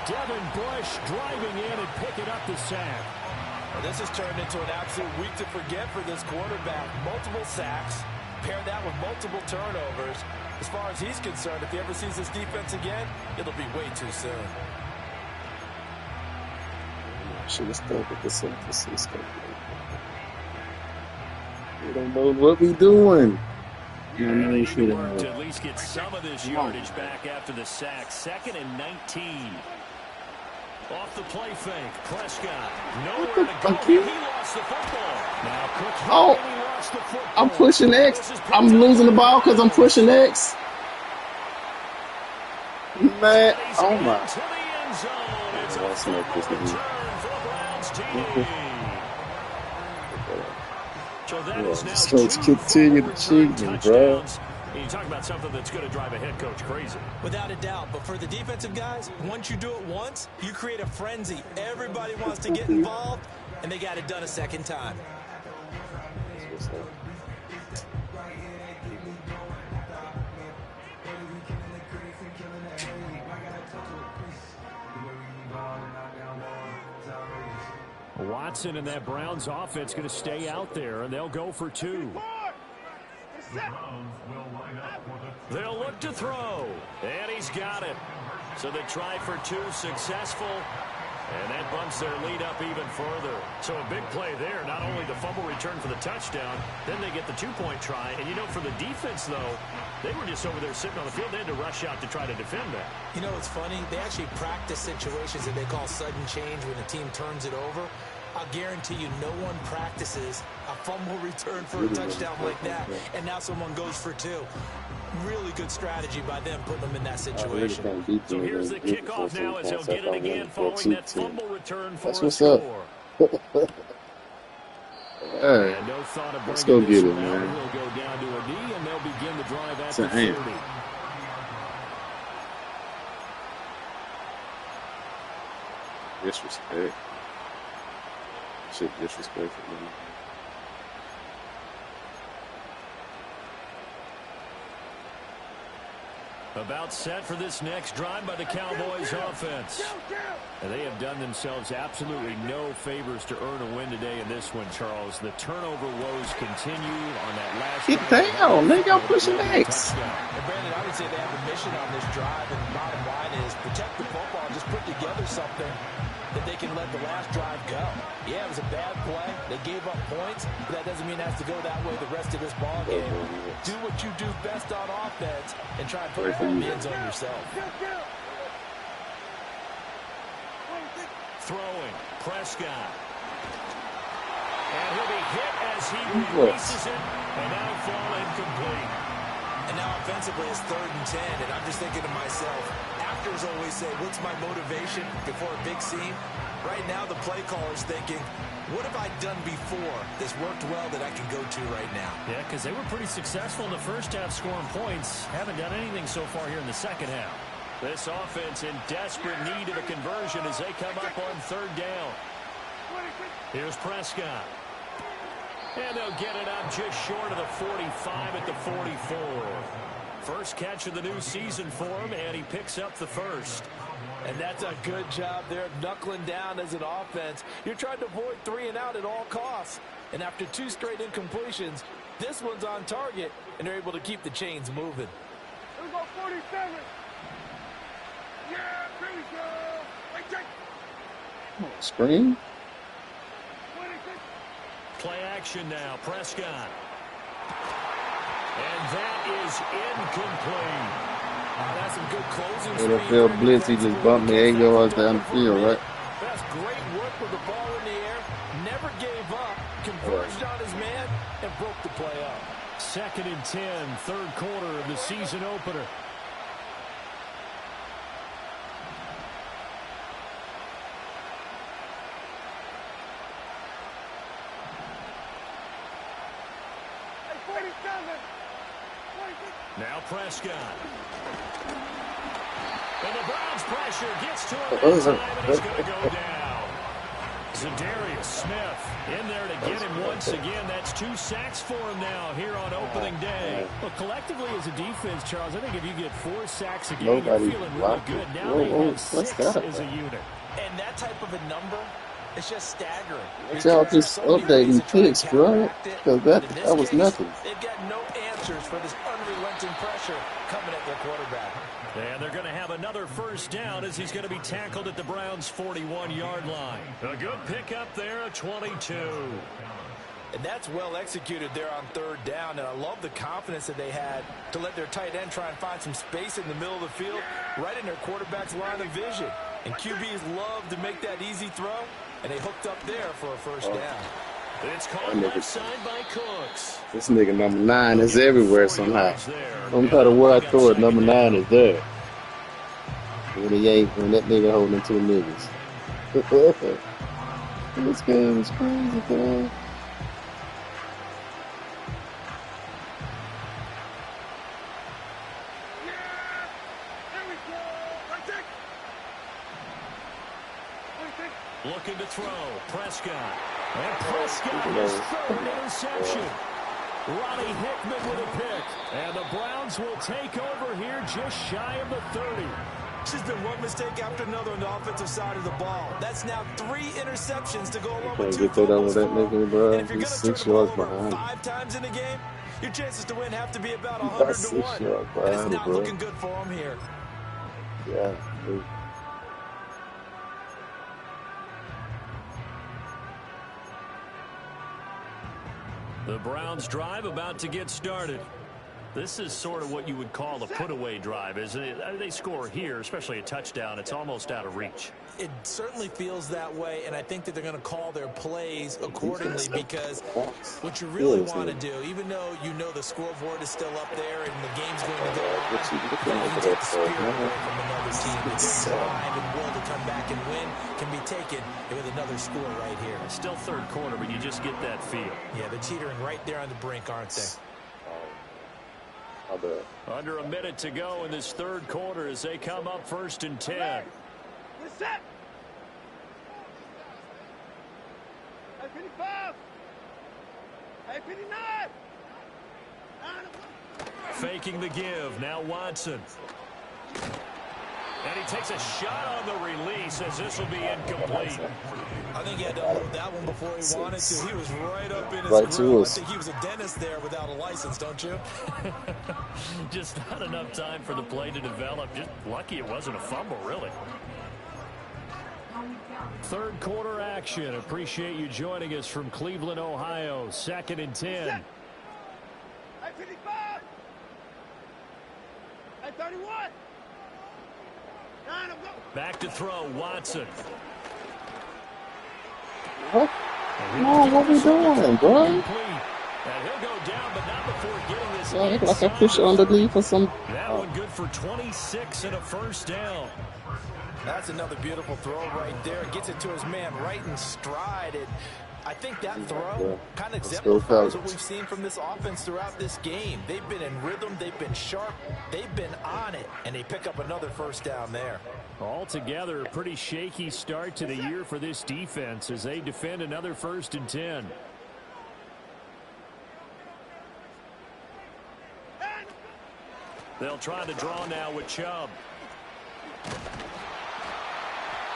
Devin Bush driving in and picking up the sack. Well, this has turned into an absolute week to forget for this quarterback. Multiple sacks. Pair that with multiple turnovers. As far as he's concerned, if he ever sees this defense again, it'll be way too soon. Should have stuck with the San Francisco. We don't know what we doing. And they should work to at least get some of this yardage back after the sack. 2nd and 19. Off the play fake. Prescott. Nowhere to go. He lost the football. Now Cook lost the football. I'm pushing X. I'm losing the ball because I'm pushing X. Man, oh my. Let's make this one. So that is now Coach continue to cheat me, bro. You talk about something that's going to drive a head coach crazy. Without a doubt. But for the defensive guys, once you do it once, you create a frenzy. Everybody wants to get involved, and they got it done a second time. Watson and that Browns offense going to stay out there, and they'll go for 2. They'll look to throw, and he's got it. So they try for 2, successful, and that bumps their lead up even further. So a big play there, not only the fumble return for the touchdown, then they get the 2-point try. And, you know, for the defense, though, they were just over there sitting on the field. They had to rush out to try to defend that. You know, it's funny. They actually practice situations that they call sudden change when the team turns it over. I'll guarantee you no one practices a fumble return for a touchdown like that, and now someone goes for 2. Really good strategy by them putting them in that situation. So here's the kickoff now as they'll get it again following that fumble return for a score. Hey, let's go get it, man. He'll go down to a knee, and they'll begin the drive at the 30. Disrespect. Shit, disrespectful, man. About set for this next drive by the Cowboys offense. And they have done themselves absolutely no favors to earn a win today in this one, Charles. The turnover woes continue on that last drive. Get down, nigga, I'm pushing X. And Brandon, I would say they have a mission on this drive, and the bottom line is protect the football, just put together something that they can let the last drive go. Yeah, it was a bad play. They gave up points, but that doesn't mean it has to go that way the rest of this ball game. Do what you do best on offense and try and put it in the end zone yourself. Throwing, Prescott. And he'll be hit as he releases it, and now fall incomplete. And now offensively it's 3rd and 10, and I'm just thinking to myself, actors always say, what's my motivation before a big scene? Right now the play caller's thinking, what have I done before that's worked well that I can go to right now? Yeah, because they were pretty successful in the first half scoring points. Haven't done anything so far here in the second half. This offense in desperate need of a conversion as they come up on 3rd down. Here's Prescott. And they'll get it up just short of the 45 at the 44. First catch of the new season for him, and he picks up the first. And that's a good job there, knuckling down as an offense. You're trying to avoid 3 and out at all costs. And after 2 straight incompletions, this one's on target, and they're able to keep the chains moving. Here we go, 47. Yeah, there we go. Wait, check. Screen? 26. Play action now, Prescott. And that is incomplete. That's some good closing speed. NFL blitz, he just bumped me 8 yards down the field, right? That's great work with the ball in the air. Never gave up. Converged on his man and broke the play up. 2nd and 10, third quarter of the season opener. Now Prescott. And the Browns pressure gets to him this time, and he's going to go down. Zadarius Smith in there to get him once again. That's 2 sacks for him now here on opening day. But collectively as a defense, Charles, I think if you get 4 sacks a game, you're feeling really good. Now they have 6 as a unit. And that type of a number, it's just staggering. Y'all just updating picks, bro. Because that was nothing. They've got no answers for this unrelenting pressure coming at their quarterback. And they're going to have another first down as he's going to be tackled at the Browns' 41-yard line. A good pickup there, a 22. And that's well executed there on 3rd down. And I love the confidence that they had to let their tight end try and find some space in the middle of the field, right in their quarterback's line of vision. And QBs love to make that easy throw, and they hooked up there for a first down. It's called left side by Cooks. This nigga number 9 is everywhere somehow. No matter where I throw it, number 9 is there. When he ain't, when that nigga holding 2 niggas. This game is crazy, man. Looking to throw. Prescott. And Prescott his 3rd interception. Ronnie Hickman with a pick. And the Browns will take over here just shy of the 30. This has been one mistake after another on the offensive side of the ball. That's now 3 interceptions to go along with 2 fumbles. That nigga, bro. And if you're going He's to 6 turn yards the ball over behind. 5 times in a game, your chances to win have to be about 100 to 1. And it's not looking good for him here. Yeah, dude. The Browns drive about to get started. This is sort of what you would call a put-away drive, isn't it? They score here, especially a touchdown. It's almost out of reach. It certainly feels that way, and I think that they're going to call their plays accordingly because what you really want to do, even though you know the scoreboard is still up there and the game's going to go on, you take the spirit away from another team. Their drive and will to come back and win can be taken with another score right here. It's still 3rd quarter, but you just get that feel. Yeah, they're teetering right there on the brink, aren't they? Under a minute to go in this 3rd quarter as they come up 1st and 10. Get set. 55. 59. Faking the give. Now Watson. And he takes a shot on the release as this will be incomplete. I think he had to unload that one before he wanted to. He was right up in his Right grill. I to us. think he was a dentist there without a license, don't you? Just not enough time for the play to develop. Just lucky it wasn't a fumble, really. 3rd quarter action. Appreciate you joining us from Cleveland, Ohio. 2nd and 10. 55. 31. Back to throw, Watson. What? No, what we doing, bro? And he'll go down, but not before getting this. Yeah, like I push it underneath or some. That one good for 26 and a first down. That's another beautiful throw right there. Gets it to his man right in stride. And I think that throw kind of exemplifies what we've seen from this offense throughout this game. They've been in rhythm. They've been sharp. They've been on it. And they pick up another first down there. Altogether, a pretty shaky start to the year for this defense as they defend another 1st and 10. They'll try the draw now with Chubb.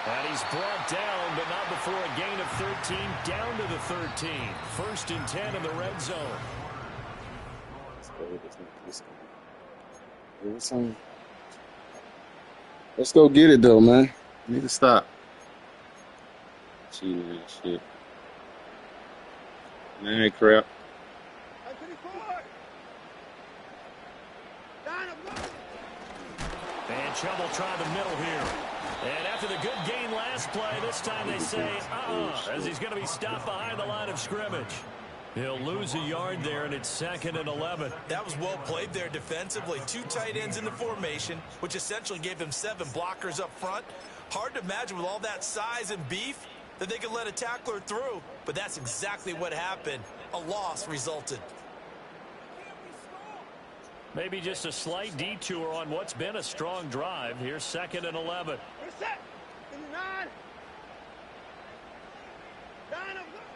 And he's brought down, but not before a gain of 13, down to the 13. 1st and 10 in the red zone. Let's go get it, though, man. Need to stop cheating and shit. Man, crap. And Chubb will try the middle here. And after the good gain last play, this time they say, as he's going to be stopped behind the line of scrimmage. He'll lose a yard there, and it's 2nd and 11. That was well played there defensively. 2 tight ends in the formation, which essentially gave them 7 blockers up front. Hard to imagine with all that size and beef that they could let a tackler through, but that's exactly what happened. A loss resulted. Maybe just a slight detour on what's been a strong drive. Here's 2nd and 11.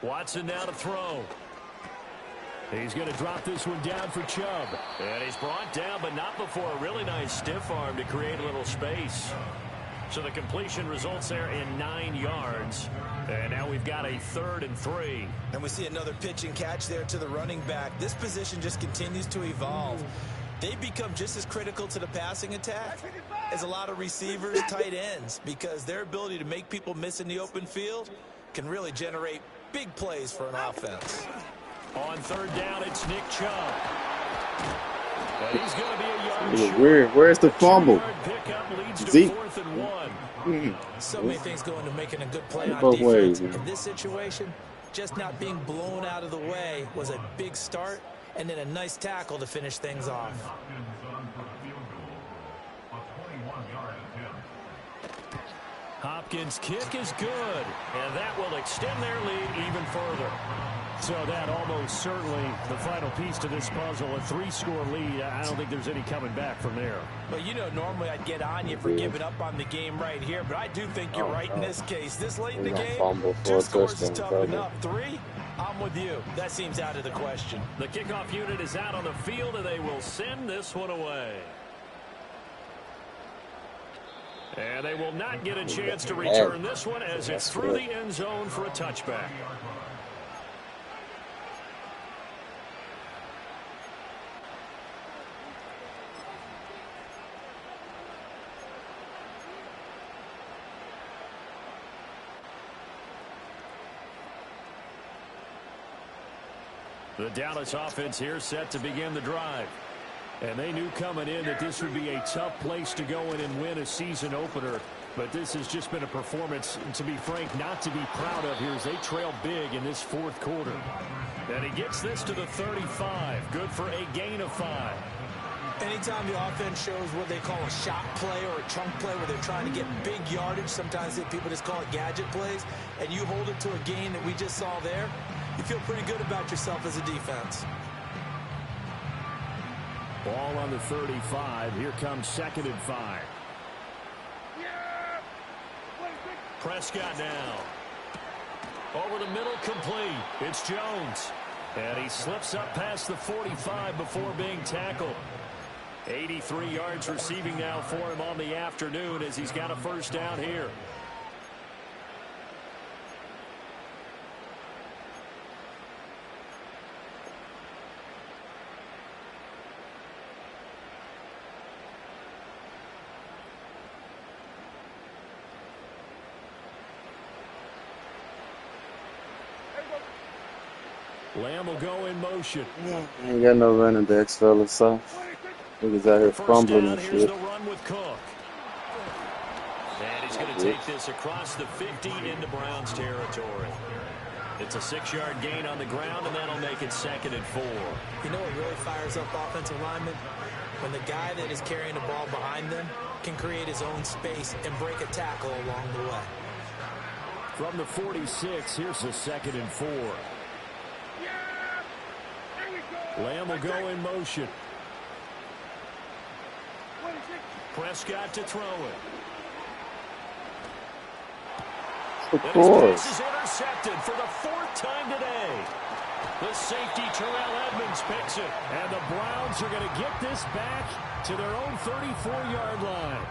Watson now to throw. He's going to drop this one down for Chubb. And he's brought down, but not before a really nice stiff arm to create a little space. So the completion results there in 9 yards. And now we've got a 3rd and 3. And we see another pitch and catch there to the running back. This position just continues to evolve. They become just as critical to the passing attack as a lot of receivers, tight ends, because their ability to make people miss in the open field can really generate big plays for an offense. On 3rd down, it's Nick Chubb. But he's going to be a yard short. Weird. Where's the fumble? Zeke. 4th and 1. So many things go into making a good play on Both defense. ways, In this situation, just not being blown out of the way was a big start, and then a nice tackle to finish things off. Hopkins' kick is good, and that will extend their lead even further. So that almost certainly the final piece to this puzzle, a 3-score lead. I don't think there's any coming back from there. Well, you know, normally I'd get on you for giving up on the game right here, but I do think you're right in this case. This late in the game, 2 scores is tough enough. 3, I'm with you. That seems out of the question. The kickoff unit is out on the field, and they will send this one away. And they will not get a chance to return this one as it's through the end zone for a touchback. The Dallas offense here set to begin the drive. And they knew coming in that this would be a tough place to go in and win a season opener. But this has just been a performance, to be frank, not to be proud of here as they trail big in this 4th quarter. And he gets this to the 35. Good for a gain of 5. Anytime the offense shows what they call a shot play or a chunk play where they're trying to get big yardage, sometimes people just call it gadget plays, and you hold it to a gain that we just saw there, you feel pretty good about yourself as a defense. Ball on the 35. Here comes 2nd and 5. Prescott now. Over the middle, complete. It's Jones. And he slips up past the 45 before being tackled. 83 yards receiving now for him on the afternoon as he's got a 1st down here. Lamb will go in motion. Ain't got no running backs, fellas, so niggas out here fumbling and Here's shit. the run with Cook. And he's going to take this across the 50 into Browns territory. It's a 6-yard gain on the ground, and that'll make it 2nd and 4. You know what really fires up offensive linemen? When the guy that is carrying the ball behind them can create his own space and break a tackle along the way. From the 46, here's a 2nd and 4. Lamb will go in motion. Prescott to throw it. Of And his course. pass is intercepted for the 4th time today. The safety, Terrell Edmonds, picks it. And the Browns are going to get this back to their own 34-yard line.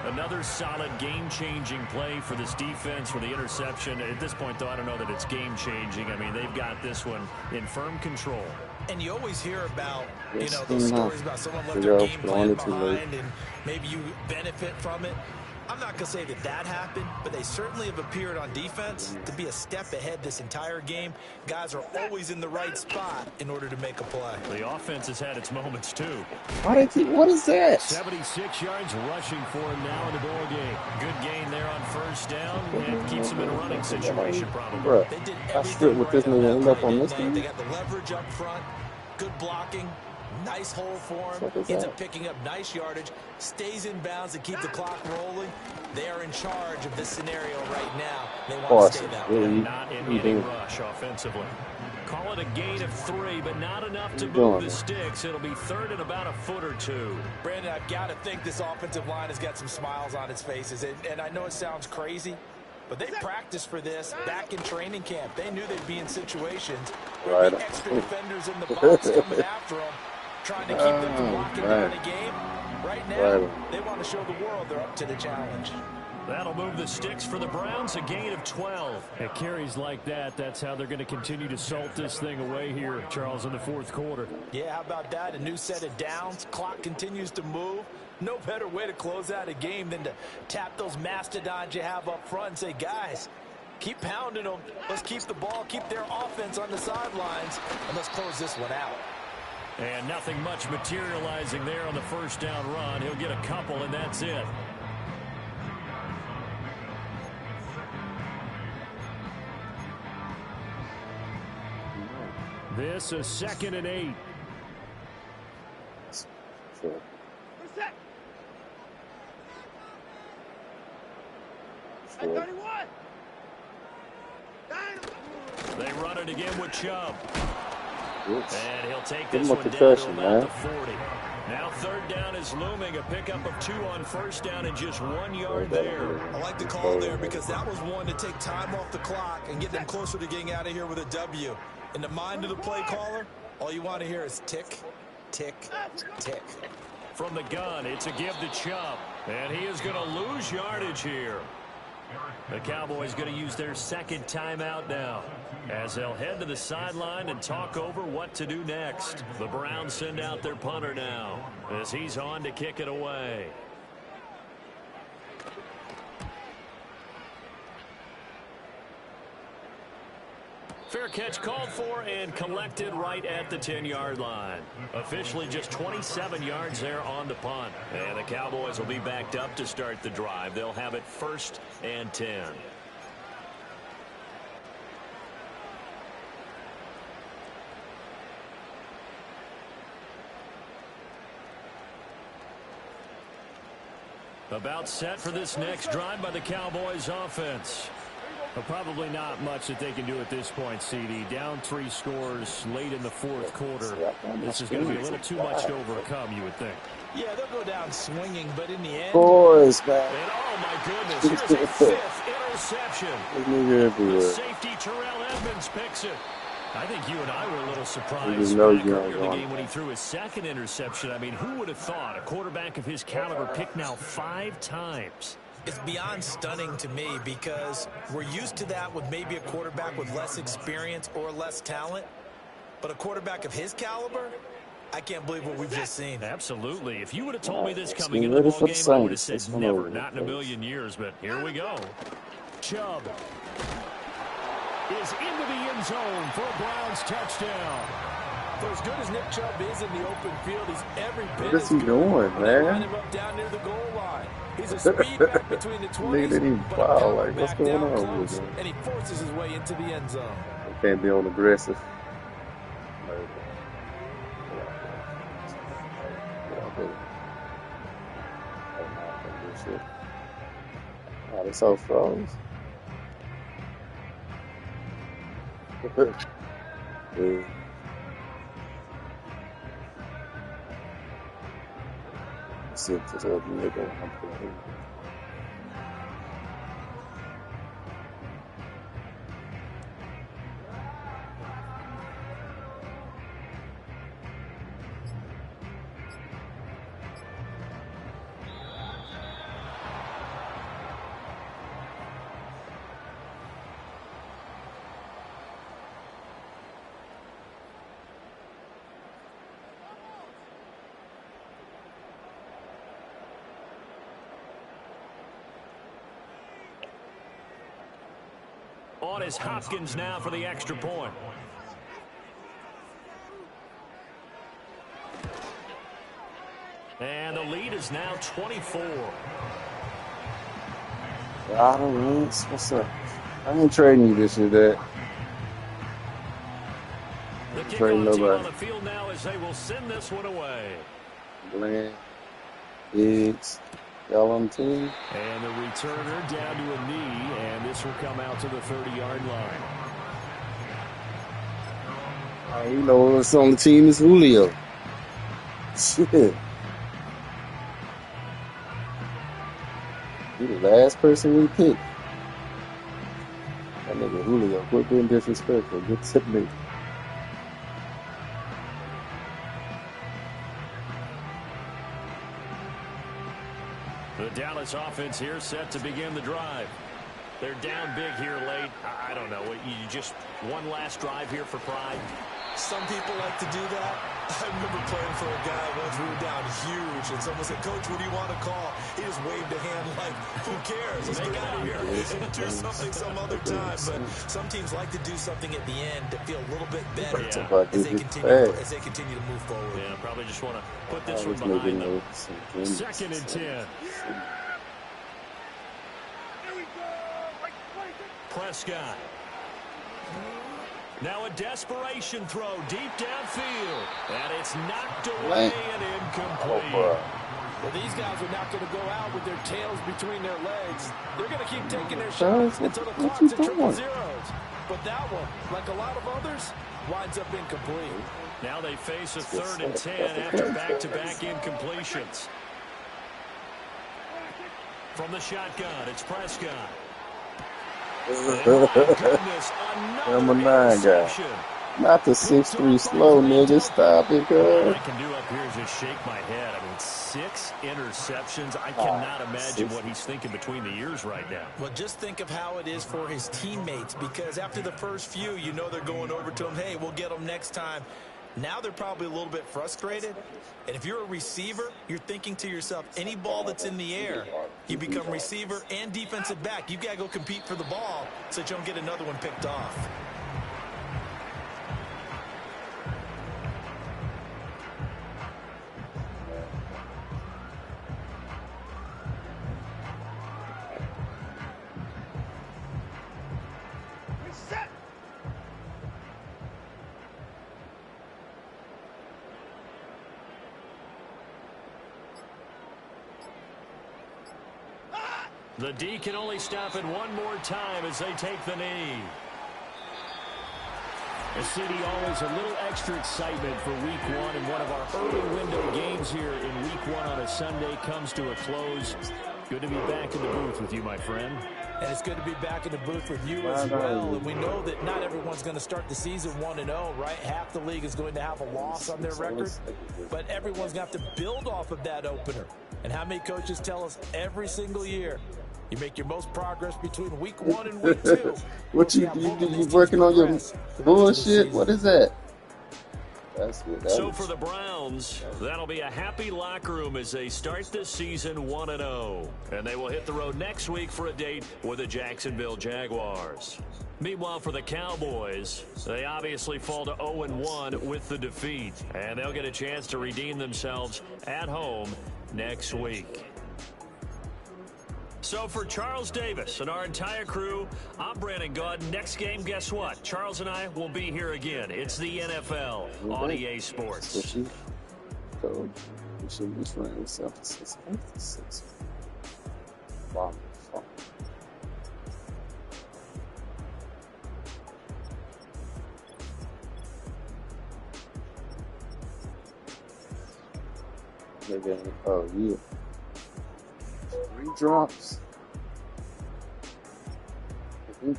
Another solid game-changing play for this defense for the interception. At this point, though, I don't know that it's game-changing. I mean, they've got this one in firm control. And you always hear about, you know, those stories about someone left their game plan behind and maybe you benefit from it. I'm not going to say that that happened, but they certainly have appeared on defense to be a step ahead this entire game. Guys are always in the right spot in order to make a play. The offense has had its moments, too. What is that? 76 yards rushing for him now in the ball game. Good gain there on first down, and keeps him in a running situation, probably. Bro, They did I stood everything with right this on nigga that end up play. on this They game. got the leverage up front, good blocking, nice hole for him. Ends up picking up nice yardage, stays in bounds to keep the clock rolling. They are in charge of this scenario right now. They want to stay that way. Not in any rush offensively. Call it a gain of 3, but not enough to move the sticks. It'll be third and about a foot or 2. Brandon, I've got to think this offensive line has got some smiles on its faces. And I know it sounds crazy, but they practiced for this back in training camp. They knew they'd be in situations where the extra defenders in the box coming after them, trying to keep them from locking down the game. Right now, they want to show the world they're up to the challenge. That'll move the sticks for the Browns, a gain of 12. At carries like that, that's how they're going to continue to salt this thing away here, Charles, in the fourth quarter. Yeah, how about that? A new set of downs. Clock continues to move. No better way to close out a game than to tap those mastodons you have up front and say, guys, keep pounding them. Let's keep the ball, keep their offense on the sidelines, and let's close this one out. And nothing much materializing there on the first down run. He'll get a couple, and that's it. This is 2nd and 8. They run it again with Chubb. And he'll take this one down to about the 40. Now third down is looming. A pickup of 2 on first down and just 1 yard there. I like the call there because that was one to take time off the clock and get them closer to getting out of here with a W. In the mind of the play caller, all you want to hear is tick, tick, tick. From the gun, it's a give to Chubb. And he is going to lose yardage here. The Cowboys going to use their second timeout now as they'll head to the sideline and talk over what to do next. The Browns send out their punter now as he's on to kick it away. Fair catch called for and collected right at the 10-yard line. Officially just 27 yards there on the punt. And the Cowboys will be backed up to start the drive. They'll have it 1st and 10. About set for this next drive by the Cowboys offense. But probably not much that they can do at this point, CD. Down 3 scores late in the fourth quarter. This is going to be a little too much to overcome, you would think. Yeah, they'll go down swinging, but in the end... Boys, man. And oh, my goodness, here's a 5th interception. The safety, Terrell Edmonds, picks it. I think you and I were a little surprised back earlier in the game when he threw his 2nd interception. I mean, who would have thought a quarterback of his caliber picked now 5 times? It's beyond stunning to me because we're used to that with maybe a quarterback with less experience or less talent. But a quarterback of his caliber, I can't believe what we've just seen. Absolutely. If you would have told me this coming into the ball game, I would have said never, not in a million years. But here we go. Chubb is into the end zone for a Browns touchdown. For as good as Nick Chubb is in the open field, he's every bit What is he doing, man? Line him up down near the goal line. He's a speed back between the 20s, didn't even foul. Like, what's going on with him? And he forces his way into the end zone. He can't be on aggressive. Oh, they so froze. Yeah. See if this other nigga I'm playing. on is Hopkins now for the extra point. And the lead is now 24. I don't know. What's up? I ain't trading you this year, Dad. The Trading kickoff team on nobody. the field now as they will send this one away. Glenn, Higgs, y'all on the team? And the returner down to a knee, and this will come out to the 30-yard line. You know what's on the team is Julio. Shit. He the last person we picked. That nigga Julio, quit being disrespectful. Get to me. The Dallas offense here set to begin the drive. They're down big here late. I don't know. You just one last drive here for pride. Some people like to do that. I remember playing for a guy once we were down huge, and someone said, "Coach, what do you want to call?" He just waved a hand like, "Who cares? Let's get out of here and do something some other time." But some teams like to do something at the end to feel a little bit better as they continue to move forward. Yeah, probably just want to put this one behind them. 2nd and 10. Prescott. Now a desperation throw deep downfield. And it's knocked away and incomplete. Well, these guys are not going to go out with their tails between their legs. They're going to keep taking their shots until the clock's at triple zeros. But that one, like a lot of others, winds up incomplete. Now they face a 3rd and 10 after back-to-back incompletions. From the shotgun, it's Prescott. Number 9 guy. Not the 6'3" slow nigga. Stop it, girl. All I can do up here is just shake my head. I mean, 6 interceptions. I cannot imagine what he's thinking between the ears right now. Well, just think of how it is for his teammates, because after the first few, you know they're going over to him, "Hey, we'll get them next time." Now they're probably a little bit frustrated. And if you're a receiver, you're thinking to yourself, any ball that's in the air, you become receiver and defensive back. You've got to go compete for the ball so that you don't get another one picked off. The D can only stop it one more time as they take the knee. The city always a little extra excitement for week 1, and one of our early window games here in week 1 on a Sunday comes to a close. Good to be back in the booth with you, my friend. And it's good to be back in the booth with you as well. And we know that not everyone's going to start the season 1-0, right? Half the league is going to have a loss on their record. But everyone's going to have to build off of that opener. And how many coaches tell us every single year, you make your most progress between week 1 and week 2. What you working on your bullshit? What is that? That's good. So for the Browns, that'll be a happy locker room as they start this season 1-0. And they will hit the road next week for a date with the Jacksonville Jaguars. Meanwhile, for the Cowboys, they obviously fall to 0-1 with the defeat. And they'll get a chance to redeem themselves at home next week. So for Charles Davis and our entire crew, I'm Brandon Gaud. Next game, guess what? Charles and I will be here again. It's the NFL on EA Sports. Oh, yeah. 3 drops. That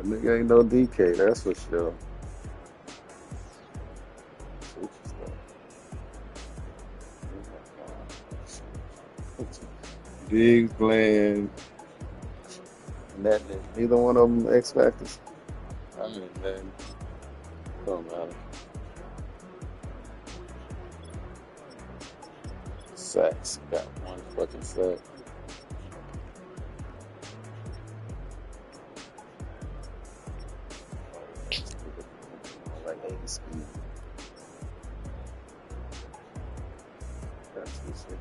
nigga ain't no DK, that's for sure. Big Glenn. Neither one of them X Factors. I mean, man, don't matter. Sacks. Got 1 fucking sack. Speed. That's what's it.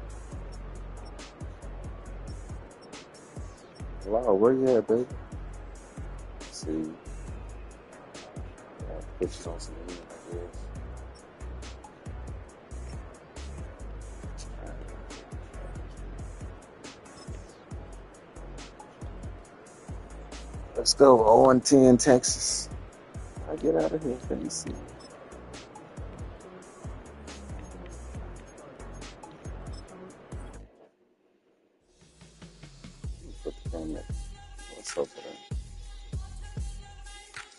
Wow, where you at, baby? Let's see. Pictures on some internet, I guess. Let's go. 0-10 Texas. I get out of here. Let me see. Put the camera. What's up with that?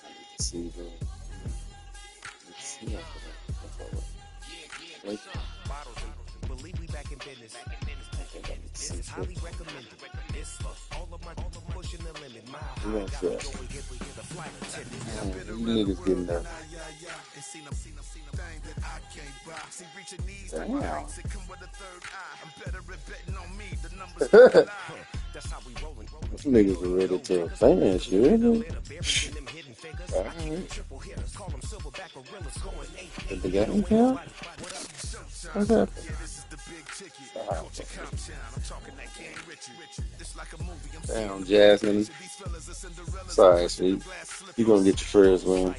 I need to see the. Let's see after that. What's up with that? Wait. Believe we back in business. This is highly recommended. This for all of my pushing the limit. My You niggas getting there. Damn. Those niggas are ready to advance, you hear me? Alright. Did the game count? What happened? Damn, Jasmine. Sorry, sweet. You gonna get your first one.